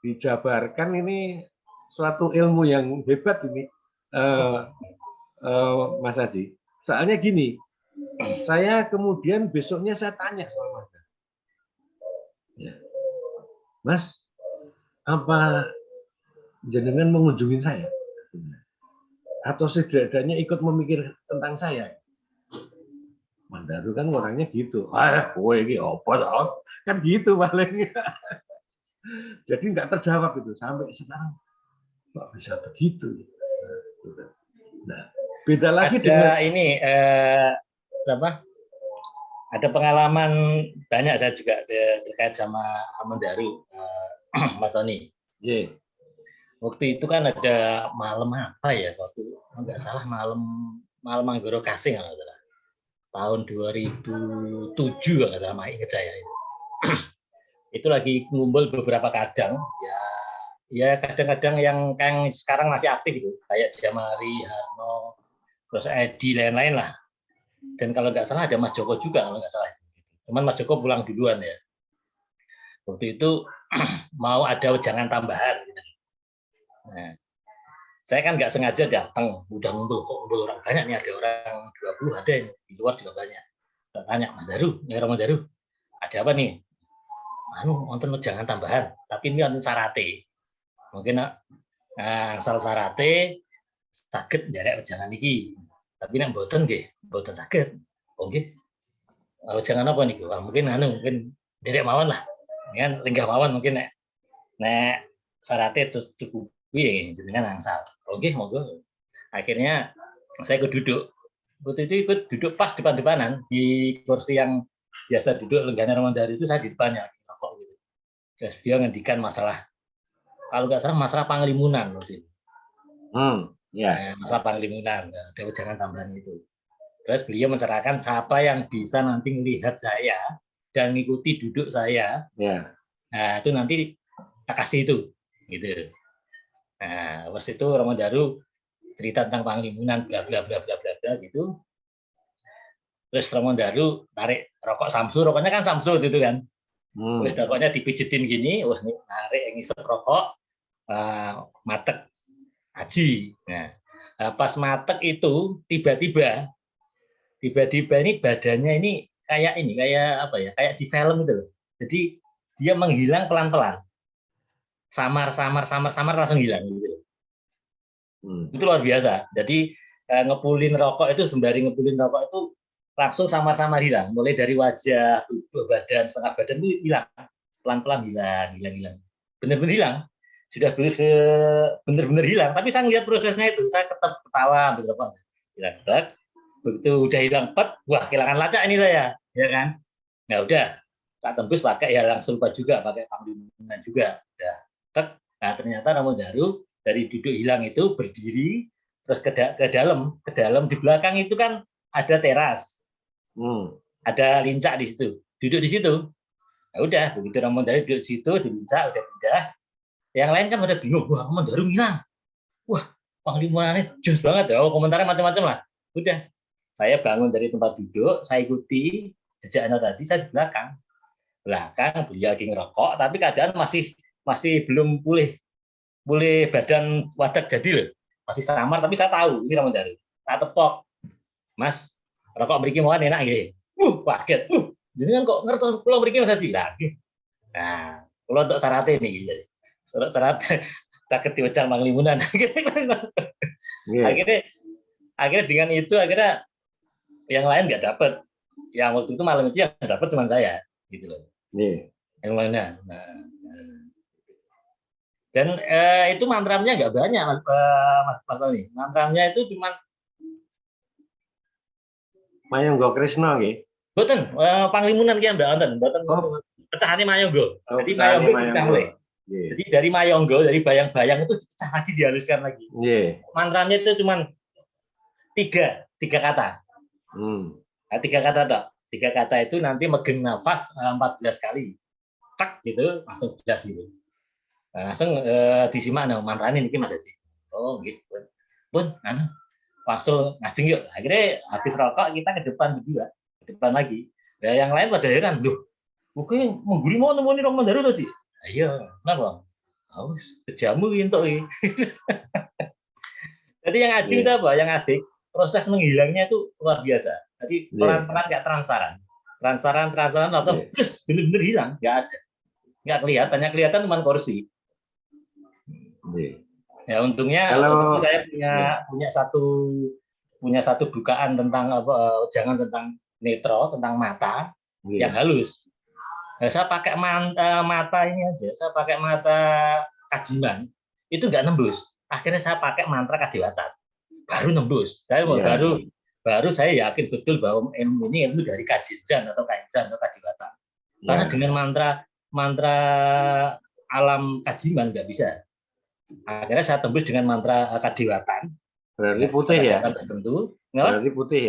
dijabarkan ini suatu ilmu yang hebat ini, Mas Haji. Soalnya gini, saya kemudian besoknya saya tanya sama Mas, ya, Mas, apa jenengan mengunjungi saya? Atau setidaknya ikut memikir tentang saya? Mas Daru kan orangnya gitu. Kowe iki apa toh? Kan gitu paling. Jadi nggak terjawab itu sampai sekarang. Kok bisa begitu? Nah, beda lagi Ada dengan ini apa? Ada pengalaman banyak saya juga terkait sama Amendaru, Mas Tony. yeah. Waktu itu kan ada malam apa ya? Waktu nggak salah malam Anggoro Kasing kalau nggak salah. Tahun 2007 kalau nggak salah, ingat saya. Itu lagi ngumpul beberapa kadang, ya kadang-kadang yang sekarang masih aktif itu, kayak Jamari, Harno, terus Edi, lain-lain lah. Dan kalau nggak salah ada Mas Joko juga kalau nggak salah. Cuman Mas Joko pulang duluan ya. Waktu itu mau ada wejangan tambahan. Gitu. Nah, saya kan nggak sengaja datang, udah ngumpul orang banyak nih, ada orang 20 ada ini, di luar juga banyak. Saya tanya, Mas Daru, ada apa nih? Nonton wejangan tambahan, tapi ini nonton sarate. Mungkin asal sarate saged nderek wejangan iki. Tapi nek mboten saged. Oh nggih. Wejangan apa niku? Mungkin nderek mawon lah. Kan lenggah mawon mungkin nek sarate cukupi jenengan angsal. Oh nggih, monggo. Akhirnya saya duduk. Waktu itu ikut duduk pas depan-depanan di kursi yang biasa duduk lenggahnya Ramandari itu, saya di depannya. Gitu. Terus dia ngendikan masalah, kalau nggak salah masalah Panglimunan waktu itu. Yeah. Masalah Panglimunan, ada wejangan tambahan itu. Terus beliau mencerahkan siapa yang bisa nanti melihat saya dan mengikuti duduk saya. Yeah. Nah, itu nanti kasih itu, gitu. Nah, pas itu Ramondaru cerita tentang Panglimunan, bla bla bla bla bla bla gitu. Terus Ramondaru tarik rokok Samsu, rokoknya kan Samsu itu kan. Terus rokoknya dipijitin gini, wah nih narik ngisep rokok, matek Aji. Nah, pas matek itu tiba-tiba ini badannya ini kayak apa ya? Kayak di film itu loh. Jadi dia menghilang pelan-pelan, samar langsung hilang gitu. Itu luar biasa. Jadi ngepulin rokok itu, sembari ngepulin rokok itu langsung samar-samar hilang, mulai dari wajah, tubuh, badan, setengah badan itu hilang, pelan-pelan hilang, benar-benar hilang, sudah benar-benar hilang. Tapi saya lihat prosesnya itu, saya tetap ketawa, hilang, begitu udah hilang wah kehilangan lacak ini saya, ya kan? Nah udah, tak tembus pakai ya langsung lupa juga, pakai Panglimunan juga, udah. Nah ternyata Ramondaru dari duduk hilang itu berdiri, terus ke dalam di belakang itu kan ada teras. Ada lincah di situ, duduk di situ. Nah, udah begitu Ramondaru duduk di situ, di lincah udah pindah. Yang lain kan udah bingung, wah Ramondaru hilang, wah Panglimunannya jos banget ya, komentarnya macam-macam lah. Udah, saya bangun dari tempat duduk, saya ikuti jejaknya tadi, saya di belakang beliau lagi ngerokok, tapi keadaan masih belum pulih badan wadah jadi loh, masih samar, tapi saya tahu ini Ramondaru. Tak tepok, Mas, rokok mriki mawon enak nggih. Kaget. Jenengan kok ngertos kula mriki Mas Haji lagi. Nah, kula untuk sarate niki. Syarat saged diwejar Panglimunan. Akhirnya dengan itu yang lain nggak dapat. Yang waktu itu malam itu yang dapat cuma saya, gitu loh. Yang lainnya. Nah. Dan itu mantramnya nggak banyak, Mas Tony. Mantramnya itu cuma Mayangga Krishna nggih. Mboten, Panglimunan ki Mbak wonten, mboten pecahane Mayangga. Jadi Mayangga dipecah oleh. Jadi dari Mayangga, dari bayang-bayang itu dipecah lagi, dihaluskan lagi. Mantranya itu cuma tiga kata. Nah, tiga kata itu nanti megeng nafas 14 kali. Tak gitu, langsung jelas gitu. Nah, langsung disimak mantranya niki Mas Haji. Oh gitu. Bun, langsung ngajeng yuk. Akhirnya habis rokok kita ke depan berdua, ke depan lagi. Ya yang lain pada heran, loh, mungkin mengguri mau nemuin Ramondaru loh sih. Iya, kenapa? Haus, kejamu untuk ini. Jadi yang asik itu apa? Yang asik, proses menghilangnya itu luar biasa. Jadi pelan-pelan nggak transparan, atau terus benar-benar hilang, nggak ada, nggak kelihatan. Yang kelihatan cuma kursi. Ya untungnya Kalau saya punya satu bukaan tentang jangan tentang netro, tentang mata yang halus. Nah, saya pakai mata ini aja, saya pakai mata kajiman itu nggak nembus. Akhirnya saya pakai mantra kadewatan, baru nembus. Saya baru saya yakin betul bahwa ilmu ini ilmu dari kajindran atau kaindran atau kadewatan. Karena dengan mantra alam kajiman nggak bisa. Akhirnya saya tembus dengan mantra kadewatan. Berarti putih ya? Tertentu. Berarti putih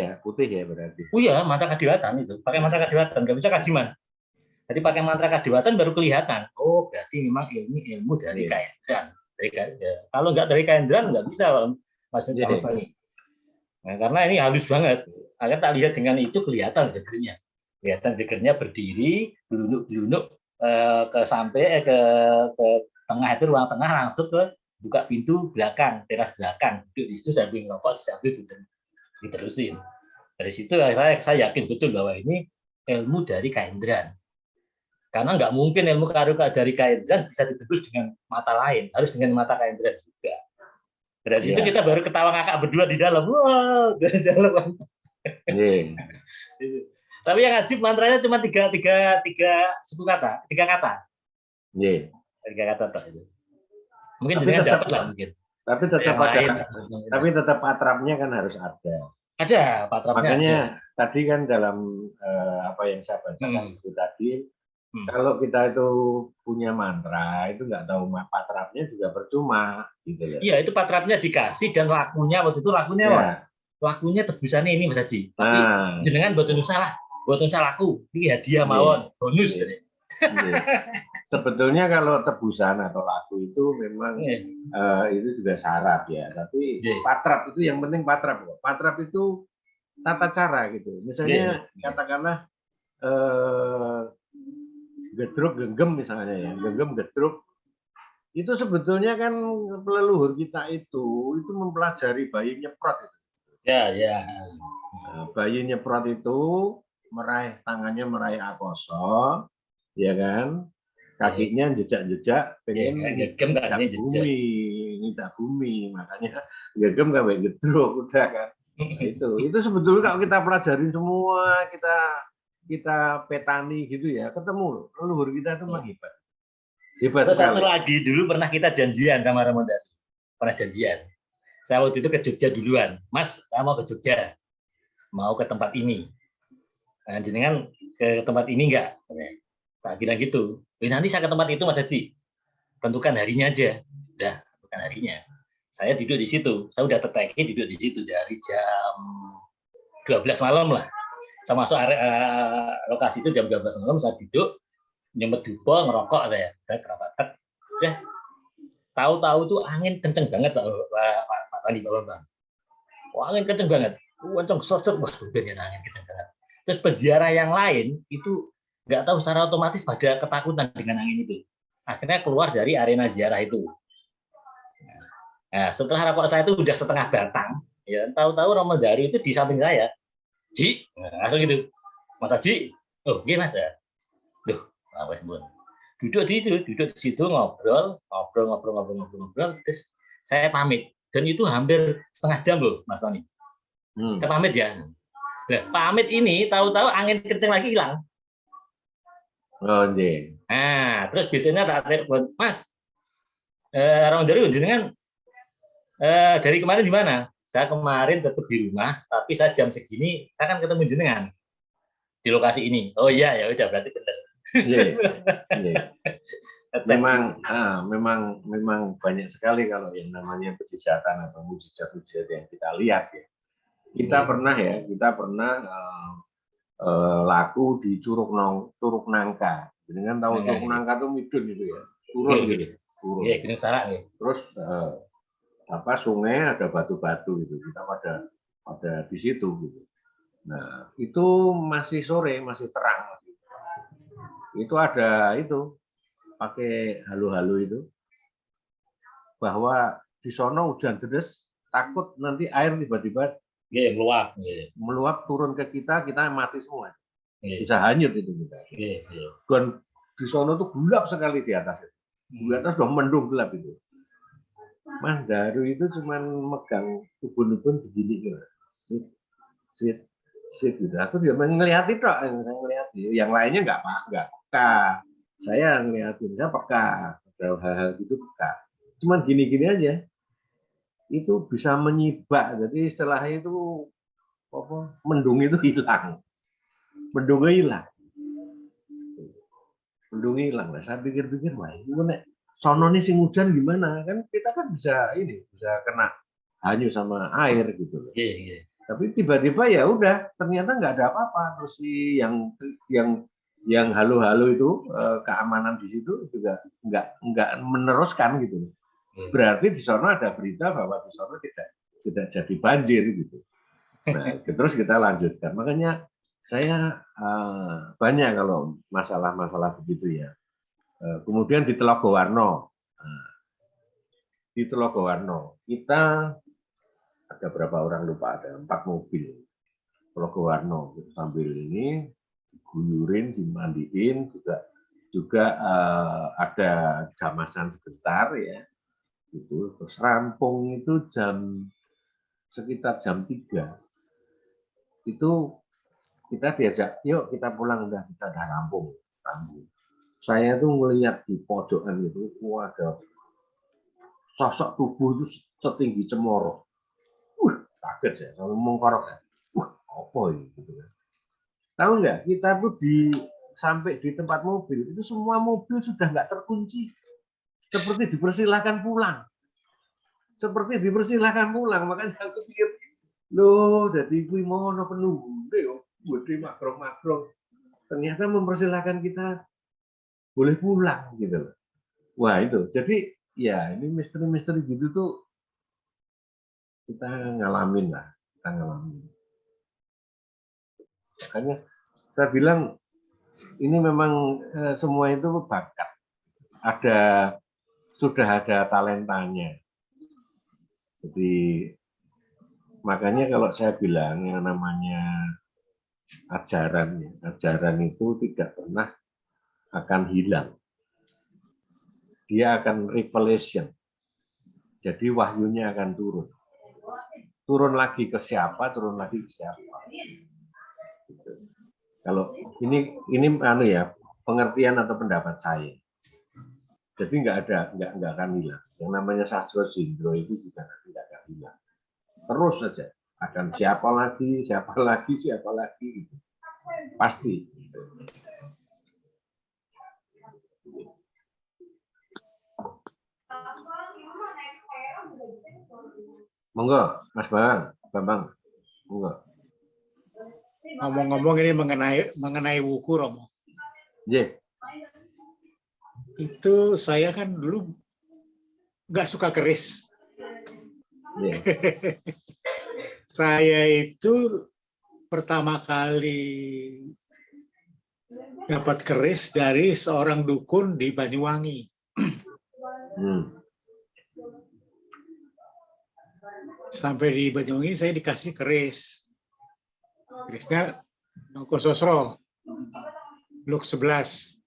ya berarti. Oh iya, mantra kadewatan itu. Pakai mantra kadewatan, nggak bisa kajiman. Jadi pakai mantra kadewatan baru kelihatan. Oh, berarti memang ilmu dari kaindran. Kalau nggak dari kaindran nggak bisa, Mas Fani. Nah, karena ini halus banget. Agar tak lihat dengan itu kelihatan gegernya. Kelihatan gegernya berdiri, belunuk sampai ke tengah itu ruang tengah langsung ke buka pintu belakang, teras belakang. Duduk di situ sambil ngerokok, sambil diterusin. Dari situ saya yakin betul bahwa ini ilmu dari kaindran. Karena nggak mungkin ilmu dari kaindran bisa ditebus dengan mata lain, harus dengan mata kaindran juga. Dari situ kita baru ketawa ngakak berdua di dalam. Wow, di dalam. Tapi yang ajib mantranya cuma tiga suku kata, tiga kata. Tiga kata itu. Mungkin jenengan dapat lah mungkin. Tapi tetap atrapnya kan harus ada. Ada patrapnya. Makanya tadi kan dalam apa yang saya bacakan itu tadi, kalau kita itu punya mantra itu nggak tahu patrapnya juga percuma, gitu ya. Iya, itu patrapnya dikasih dan lakunya waktu itu lakunya tebusannya ini Mas Haji. Tapi jenengan buatan salah laku, ini hadiah mawon, bonus. Sebetulnya kalau tebusan atau laku itu memang itu juga syarat ya, tapi patrap itu yang penting patrap. Patrap itu tata cara gitu. Misalnya katakanlah gedruk genggam misalnya ya, genggam gedruk itu sebetulnya kan leluhur kita itu mempelajari bayi nyeprot itu. Bayi nyeprot itu tangannya meraih akoso, ya kan, kakinya jejak-jejak pengen ngidak bumi, makanya gegem nggak gedruk udah kan. Itu sebetulnya kalau kita pelajari semua, kita petani gitu ya, ketemu leluhur kita itu memang hebat. Terus satu lagi dulu pernah kita janjian sama Ramadhan, pernah janjian. Saya waktu itu ke Jogja duluan, Mas, saya mau ke Jogja, mau ke tempat ini. Nah, jenengan ke tempat ini enggak? Tak bilang gitu. Nanti saya ke tempat itu Mas Haji, tentukan harinya aja. Udah, tentukan harinya. Saya duduk di situ, saya udah terteki duduk di situ dari jam 12 malam lah. Saya masuk lokasi itu jam 12 malam, saya duduk, nyempet dupo, ngerokok saya kerabatak. Ya, tahu-tahu tuh angin kenceng banget Pak Tani, Bapak. Wah, angin kenceng banget. Kenceng sosok, wah udah angin kenceng banget. Terus peziarah yang lain itu nggak tahu secara otomatis pada ketakutan dengan angin itu. Akhirnya keluar dari arena ziarah itu. Nah, setelah rokok saya itu udah setengah batang, ya tahu-tahu Romo Dari itu di samping saya. Ji, langsung gitu. Mas Haji, oh gini Mas ya. Duh, awes bun. Duduk di situ ngobrol, terus saya pamit. Dan itu hampir setengah jam loh, Mas Tony. Saya pamit ya. Nah, pamit ini tahu-tahu angin kenceng lagi hilang. Nah, terus biasanya tak telepon, Mas, Romo Dari jenengan dari kemarin di mana? Saya kemarin tetap di rumah, tapi saya jam segini saya akan ketemu jenengan di lokasi ini. Oh iya, ya udah berarti benar. Memang banyak sekali kalau yang namanya mujizatan atau mujizat-mujizat yang kita lihat ya. Kita pernah laku di Curug Nangka. Dengan tahu Curug Nangka itu midun itu ya, turun gitu. Iya, Gunung Salak nih. Terus sungai ada batu-batu gitu, kita pada di situ gitu. Nah itu masih sore, masih terang, itu ada itu pakai halu-halu itu bahwa di sono hujan deras, takut nanti air tiba-tiba meluap turun ke kita mati semua, bisa hanyut itu kita. Dan di sono tuh gelap sekali di atas udah mendung gelap itu. Mas Daru itu cuman megang ubun-ubun begini gitu. Sit, sit, sit gitu. Aku dia ngeliatin kok, ngeliatin. Yang lainnya nggak peka. Saya ngeliatin, saya peka. Ada hal-hal gitu peka. Cuman gini-gini aja. Itu bisa menyibak. Jadi setelahnya itu apa? Mendung itu hilang. Mendungnya hilang. Mendungnya hilang. Nah, saya pikir-pikir, wah itu nek sono nih sing hujan gimana? Kan kita kan bisa ini, bisa kena hanyut sama air gitu. Tapi tiba-tiba ya udah, ternyata nggak ada apa-apa. Terus si yang halo-halo itu keamanan di situ juga nggak meneruskan gitu. Berarti di sana ada berita bahwa di sana tidak jadi banjir gitu. Nah, terus kita lanjutkan. Makanya saya banyak kalau masalah-masalah begitu ya. Kemudian di Telogowarno. Di Telogowarno kita ada berapa orang lupa, ada 4 mobil Telogowarno sambil ini diguyurin, dimandiin, juga ada jamasan sebentar ya. Itu terus rampung itu sekitar jam 3. Itu kita diajak, yuk kita pulang, udah kita udah rampung. Saya tuh melihat di pojokan itu ada sosok tubuh itu setinggi cemoro. Kaget ya, kalau mengkorok ya. Apa ini? Gitu kan. Tahu nggak, kita tuh sampai di tempat mobil, itu semua mobil sudah nggak terkunci. Seperti dipersilahkan pulang. Makanya aku pikir, loh, jadi kui mono penunggu, gede makrong-makrong. Ternyata mempersilahkan kita boleh pulang gitu. Wah itu, jadi ya ini misteri-misteri gitu tuh kita ngalamin lah, Makanya saya bilang ini memang semua itu bakat, sudah ada talentanya. Jadi makanya kalau saya bilang yang namanya ajaran itu tidak pernah akan hilang. Dia akan revelation. Jadi wahyunya akan turun. Turun lagi ke siapa, Gitu. Kalau ini anu ya, pengertian atau pendapat saya. Jadi nggak akan hilang. Yang namanya sastra Jindro itu juga tidak akan hilang. Terus saja akan siapa lagi gitu. Pasti. Monggo, Mas Bambang. Monggo. Ngomong-ngomong ini mengenai wuku, Romo. Yeah. Itu saya kan dulu nggak suka keris. Yeah. Saya itu pertama kali dapat keris dari seorang dukun di Banyuwangi. Sampai di Banyuwangi saya dikasih keris. Kerisnya Nongkososro, Blok 11.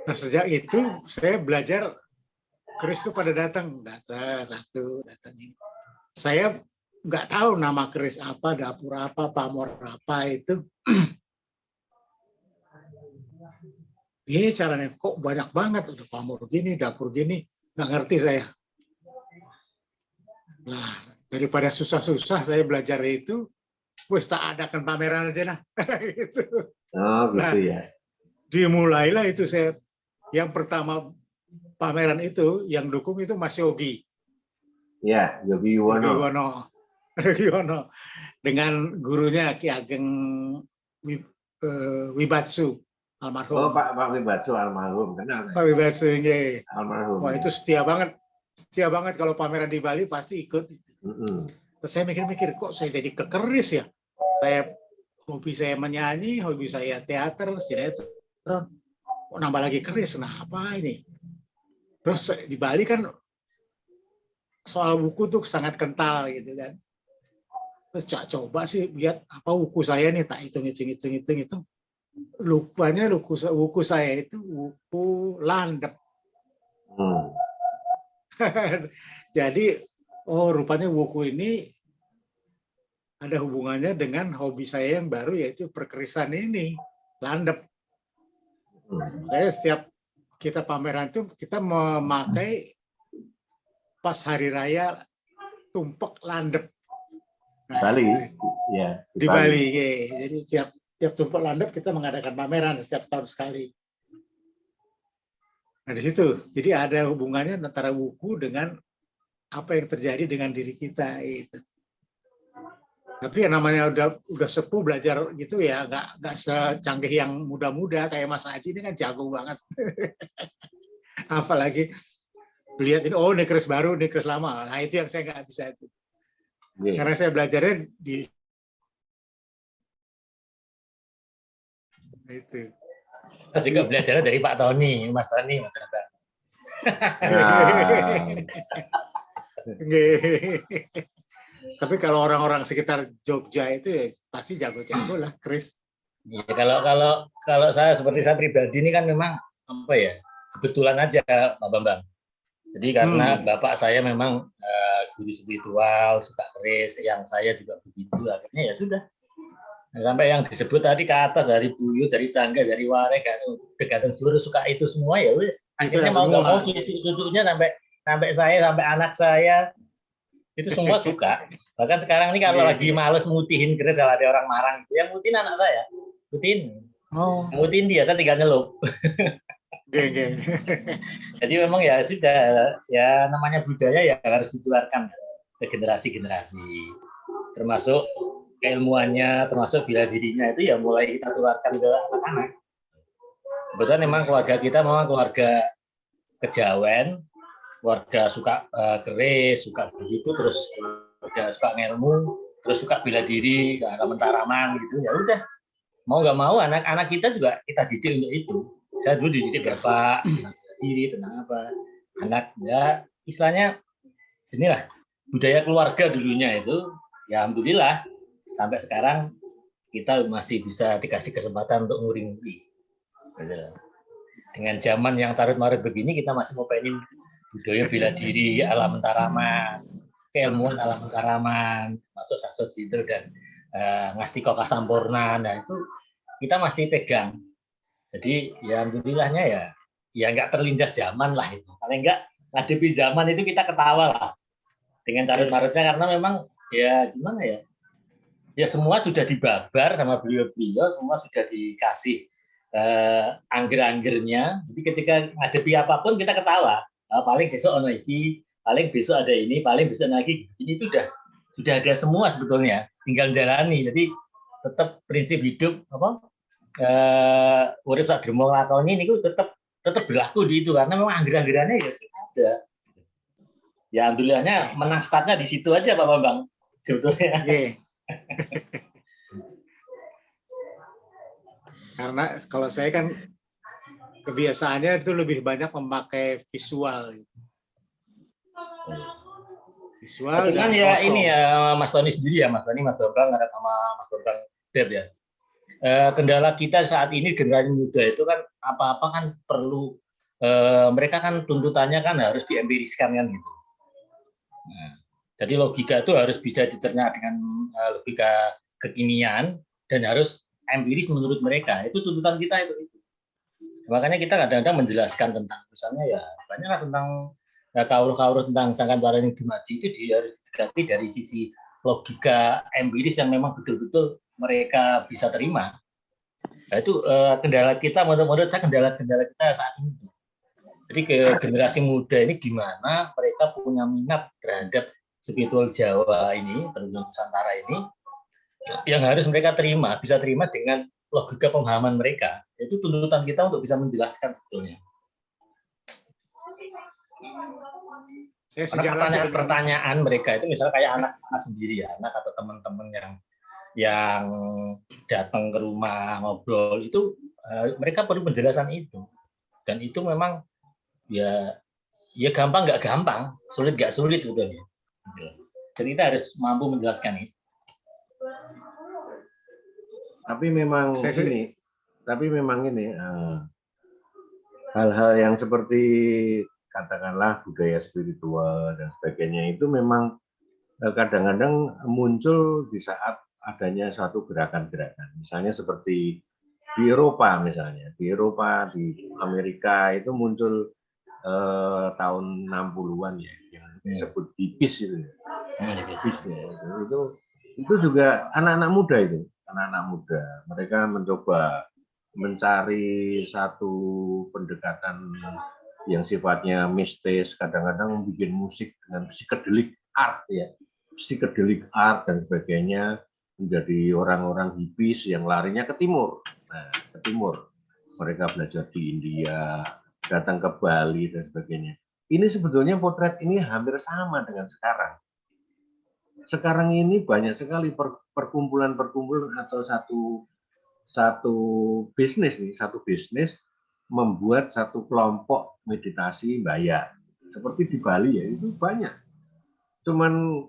Nah sejak itu saya belajar keris itu pada datang ini. Saya nggak tahu nama keris apa, dapur apa, pamor apa itu. Ini caranya kok banyak banget, udah pamor gini, dapur gini, nggak ngerti saya. Nah daripada susah-susah saya belajar itu, wes tak adakan pameran aja nah. Gitu. Oh gitu ya. Dimulailah itu saya, yang pertama pameran itu yang dukung itu Mas Yogi. Ya, Yogi Yuwono. Dengan gurunya Ki Ageng Wibatsu almarhum. Oh Pak Wibatsu almarhum, kenal. Pak Wibatsu ya. Almarhum. Wah itu setia banget kalau pameran di Bali pasti ikut. Terus saya mikir-mikir kok saya jadi kekeris ya. Hobi saya menyanyi, hobi saya teater, sinetron. Kok nambah lagi keris, kenapa ini? Terus di Bali kan soal buku tuh sangat kental gitu kan. Terus coba sih lihat apa buku saya nih, tak hitung. Buku saya itu buku landep. Jadi, oh rupanya wuku ini ada hubungannya dengan hobi saya yang baru, yaitu perkerisan ini, landep. Saya setiap kita pameran itu kita memakai pas hari raya tumpek landep. Nah, Bali, ya di Bali. Ya. Jadi tiap tumpek landep kita mengadakan pameran setiap tahun sekali. Nah di situ, jadi ada hubungannya antara wuku dengan apa yang terjadi dengan diri kita itu. Tapi yang namanya udah sepuh belajar gitu ya, nggak secanggih yang muda-muda kayak Mas Aji ini kan jago banget. Apalagi lihat ini, oh ini keris baru, ini keris lama. Nah itu yang saya nggak bisa itu. Karena saya belajarnya di itu. Saya juga belajarnya dari Pak Tony, Mas Tony, Mas Tony. Tapi kalau orang-orang sekitar Jogja itu ya pasti jago-jago lah, Chris. Ya, kalau saya seperti saya pribadi ini kan memang apa ya, kebetulan aja Pak Bambang. Jadi karena bapak saya memang guru spiritual, suka keris, yang saya juga begitu, akhirnya ya sudah. Nah, sampai yang disebut tadi ke atas dari Buyut, dari Cangga, dari Warek, Begadang seluruh suka itu semua ya wis. Akhirnya mau nggak mau cucu-cucunya sampai saya, sampai anak saya itu semua suka. Bahkan sekarang ini kalau lagi males mutihin keris, kalau ada orang marang, yang mutihin anak saya, mutihin dia, saya tinggal nyelup. Jadi memang ya sudah, ya namanya budaya ya harus ditularkan ke generasi-generasi, termasuk keilmuannya, termasuk bela dirinya itu ya mulai kita tularkan ke anak-anak. Kebetulan memang keluarga kita memang keluarga kejawen, keluarga suka keris, suka begitu, terus keluarga suka ngelmu, terus suka bela diri, mentaraman gitu. Ya udah, mau nggak mau anak-anak kita juga kita didik untuk itu. Saya dulu dididik bapak tentang bela diri, tentang apa, anak ya istilahnya inilah budaya keluarga dulunya itu. Ya alhamdulillah sampai sekarang kita masih bisa dikasih kesempatan untuk nguri-nguri. Dengan zaman yang tarut-marut begini, kita masih mau pengen budaya bela diri, alam mentaraman, keilmuan alam mentaraman, masuk Sasot Jindro dan Ngastiko Kasampurna. Nah itu kita masih pegang. Jadi ya alhamdulillahnya ya nggak terlindas zaman lah itu. Paling nggak ngadepi zaman itu kita ketawa lah dengan tarut-marutnya, karena memang ya gimana ya, ya semua sudah dibabar sama beliau-beliau, semua sudah dikasih angger-anggernya. Jadi ketika ngadepi apapun kita ketawa. Paling besok ono iki, paling besok ada ini, paling besok lagi. Ini itu sudah ada semua sebetulnya, tinggal jalani. Jadi tetap prinsip hidup apa? Urip sak drema lakoni niku tetap berlaku di itu, karena memang angger-anggerannya ya ada. Ya alhamdulillahnya menang startnya di situ aja Pak Bambang sebetulnya. Karena kalau saya kan kebiasaannya itu lebih banyak memakai visual. Visual dan ya kosong. Ini ya Mas Tony sendiri ya, Mas Tony, Mas Bambang, ada sama Mas Bambang Deb ya. Kendala kita saat ini generasi muda itu kan apa-apa kan perlu mereka kan tuntutannya kan harus diempiriskan kan gitu. Nah, jadi logika itu harus bisa dicerna dengan logika kekinian dan harus empiris menurut mereka. Itu tuntutan kita itu. Makanya kita kadang-kadang menjelaskan tentang misalnya ya banyaklah tentang kaur-kaur tentang Sangkan Paraning Dumadi itu harus diganti dari sisi logika empiris yang memang betul-betul mereka bisa terima. Nah, itu kendala kita, menurut saya kendala kita saat ini. Jadi ke generasi muda ini gimana mereka punya minat terhadap spiritual Jawa ini, penduduk Nusantara ini, yang harus mereka terima, bisa terima dengan logika pemahaman mereka. Itu tuntutan kita untuk bisa menjelaskan sebetulnya. Pertanyaan mereka itu misalnya kayak anak-anak sendiri ya, anak atau teman-teman yang datang ke rumah ngobrol itu mereka perlu penjelasan itu, dan itu memang ya gampang nggak gampang, sulit nggak sulit sebetulnya. Jadi kita harus mampu menjelaskan itu. Tapi memang ini hal-hal yang seperti katakanlah budaya spiritual dan sebagainya itu memang kadang-kadang muncul di saat adanya suatu gerakan-gerakan. Misalnya seperti di Eropa misalnya, di Eropa, di Amerika itu muncul tahun 60-an ya, yang disebut hippies itu. Itu juga anak-anak muda itu, anak-anak muda. Mereka mencoba mencari satu pendekatan yang sifatnya mistis, kadang-kadang bikin musik dengan psychedelic art ya, psychedelic art dan sebagainya, menjadi orang-orang hippies yang larinya ke timur. Nah, ke timur. Mereka belajar di India, datang ke Bali dan sebagainya. Ini sebetulnya potret ini hampir sama dengan sekarang. Sekarang ini banyak sekali perkumpulan-perkumpulan atau satu bisnis nih, satu bisnis membuat satu kelompok meditasi bayar. Seperti di Bali ya, itu banyak. Cuman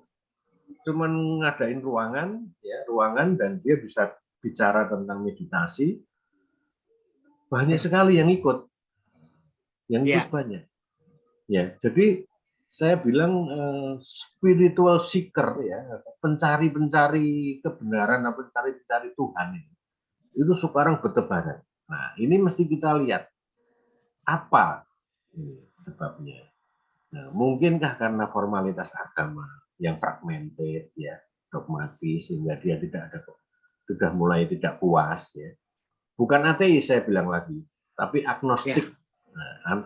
ngadain ruangan ya, ruangan dan dia bisa bicara tentang meditasi. Banyak sekali yang ikut. Yang ikut banyak. Ya, jadi saya bilang spiritual seeker ya, pencari-pencari kebenaran atau pencari-pencari Tuhan itu sekarang bertebaran. Nah, ini mesti kita lihat apa sebabnya. Nah, mungkinkah karena formalitas agama yang fragmented ya, dogmatis sehingga dia sudah mulai tidak puas ya. Bukan ateis saya bilang lagi, tapi agnostik. Nah,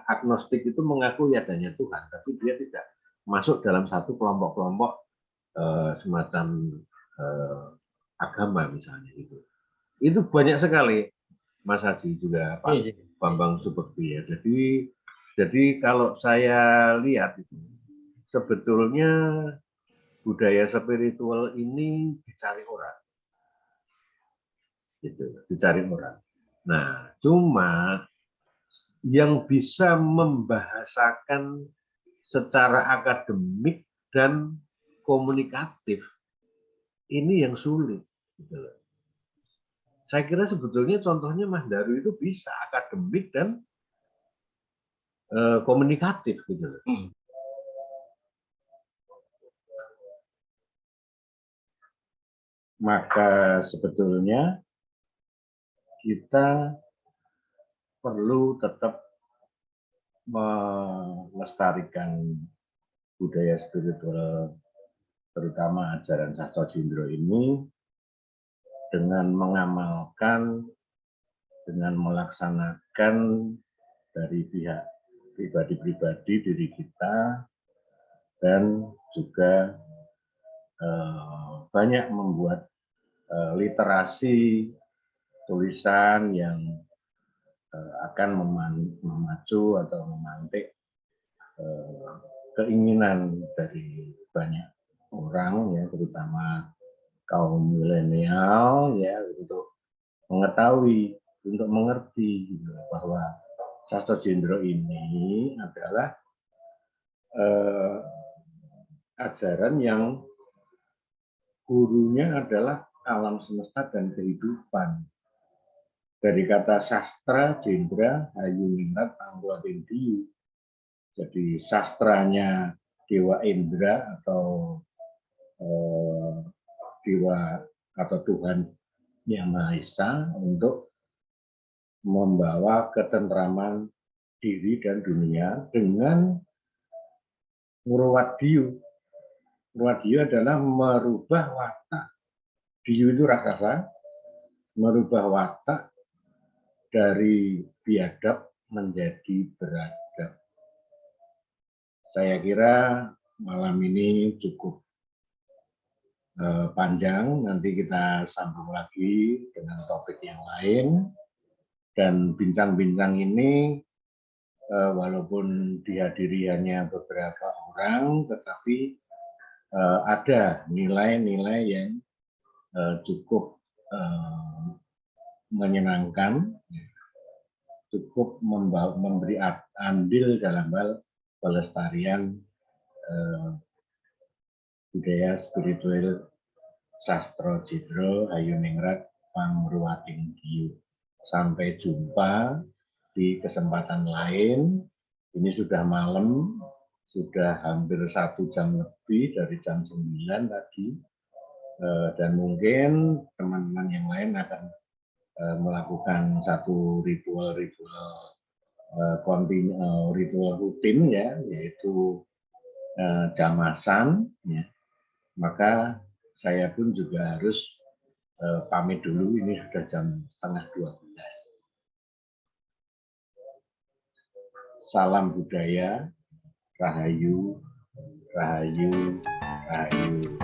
agnostik itu mengakui adanya Tuhan, tapi dia tidak masuk dalam satu kelompok-kelompok semacam agama misalnya itu. Itu banyak sekali, Mas Haji juga Pak Bambang Subekti ya. Jadi kalau saya lihat itu sebetulnya budaya spiritual ini dicari orang, gitu, dicari orang. Nah, cuma yang bisa membahasakan secara akademik dan komunikatif ini yang sulit. Gitu. Saya kira sebetulnya contohnya Mas Daru itu bisa akademik dan komunikatif. Gitu. Maka sebetulnya kita perlu tetap melestarikan budaya spiritual, terutama ajaran Sastro Jindro ini, dengan mengamalkan, dengan melaksanakan dari pihak pribadi-pribadi diri kita, dan juga banyak membuat literasi tulisan yang akan memacu atau memantik keinginan dari banyak orang ya, terutama kaum milenial ya, untuk mengetahui, untuk mengerti gitu, bahwa Sastro Jindro ini adalah ajaran yang gurunya adalah alam semesta dan kehidupan. Dari kata sastra, jendra, hayu ningrat, angguatin diyu. Jadi sastranya Dewa Indra atau Dewa atau Tuhan Yang Maha Esa untuk membawa ketentraman diri dan dunia dengan Ngurwadiyu. Ngurwadiyu adalah merubah watak. Diyu itu raksasa, merubah watak dari biadab menjadi beradab. Saya kira malam ini cukup panjang, nanti kita sambung lagi dengan topik yang lain. Dan bincang-bincang ini walaupun dihadiri hanya beberapa orang, tetapi ada nilai-nilai yang cukup menyenangkan, cukup memberi andil dalam hal pelestarian budaya spiritual Sastro Jindro Hayu Ningrat Pangruwating Diyu. Sampai jumpa di kesempatan lain. Ini sudah malam, sudah hampir 1 jam lebih dari jam 9 tadi, dan mungkin teman-teman yang lain akan melakukan satu ritual rutin ya, yaitu jamasan. Ya. Maka saya pun juga harus pamit dulu. Ini sudah jam 11:30. Salam budaya, rahayu, rahayu, rahayu.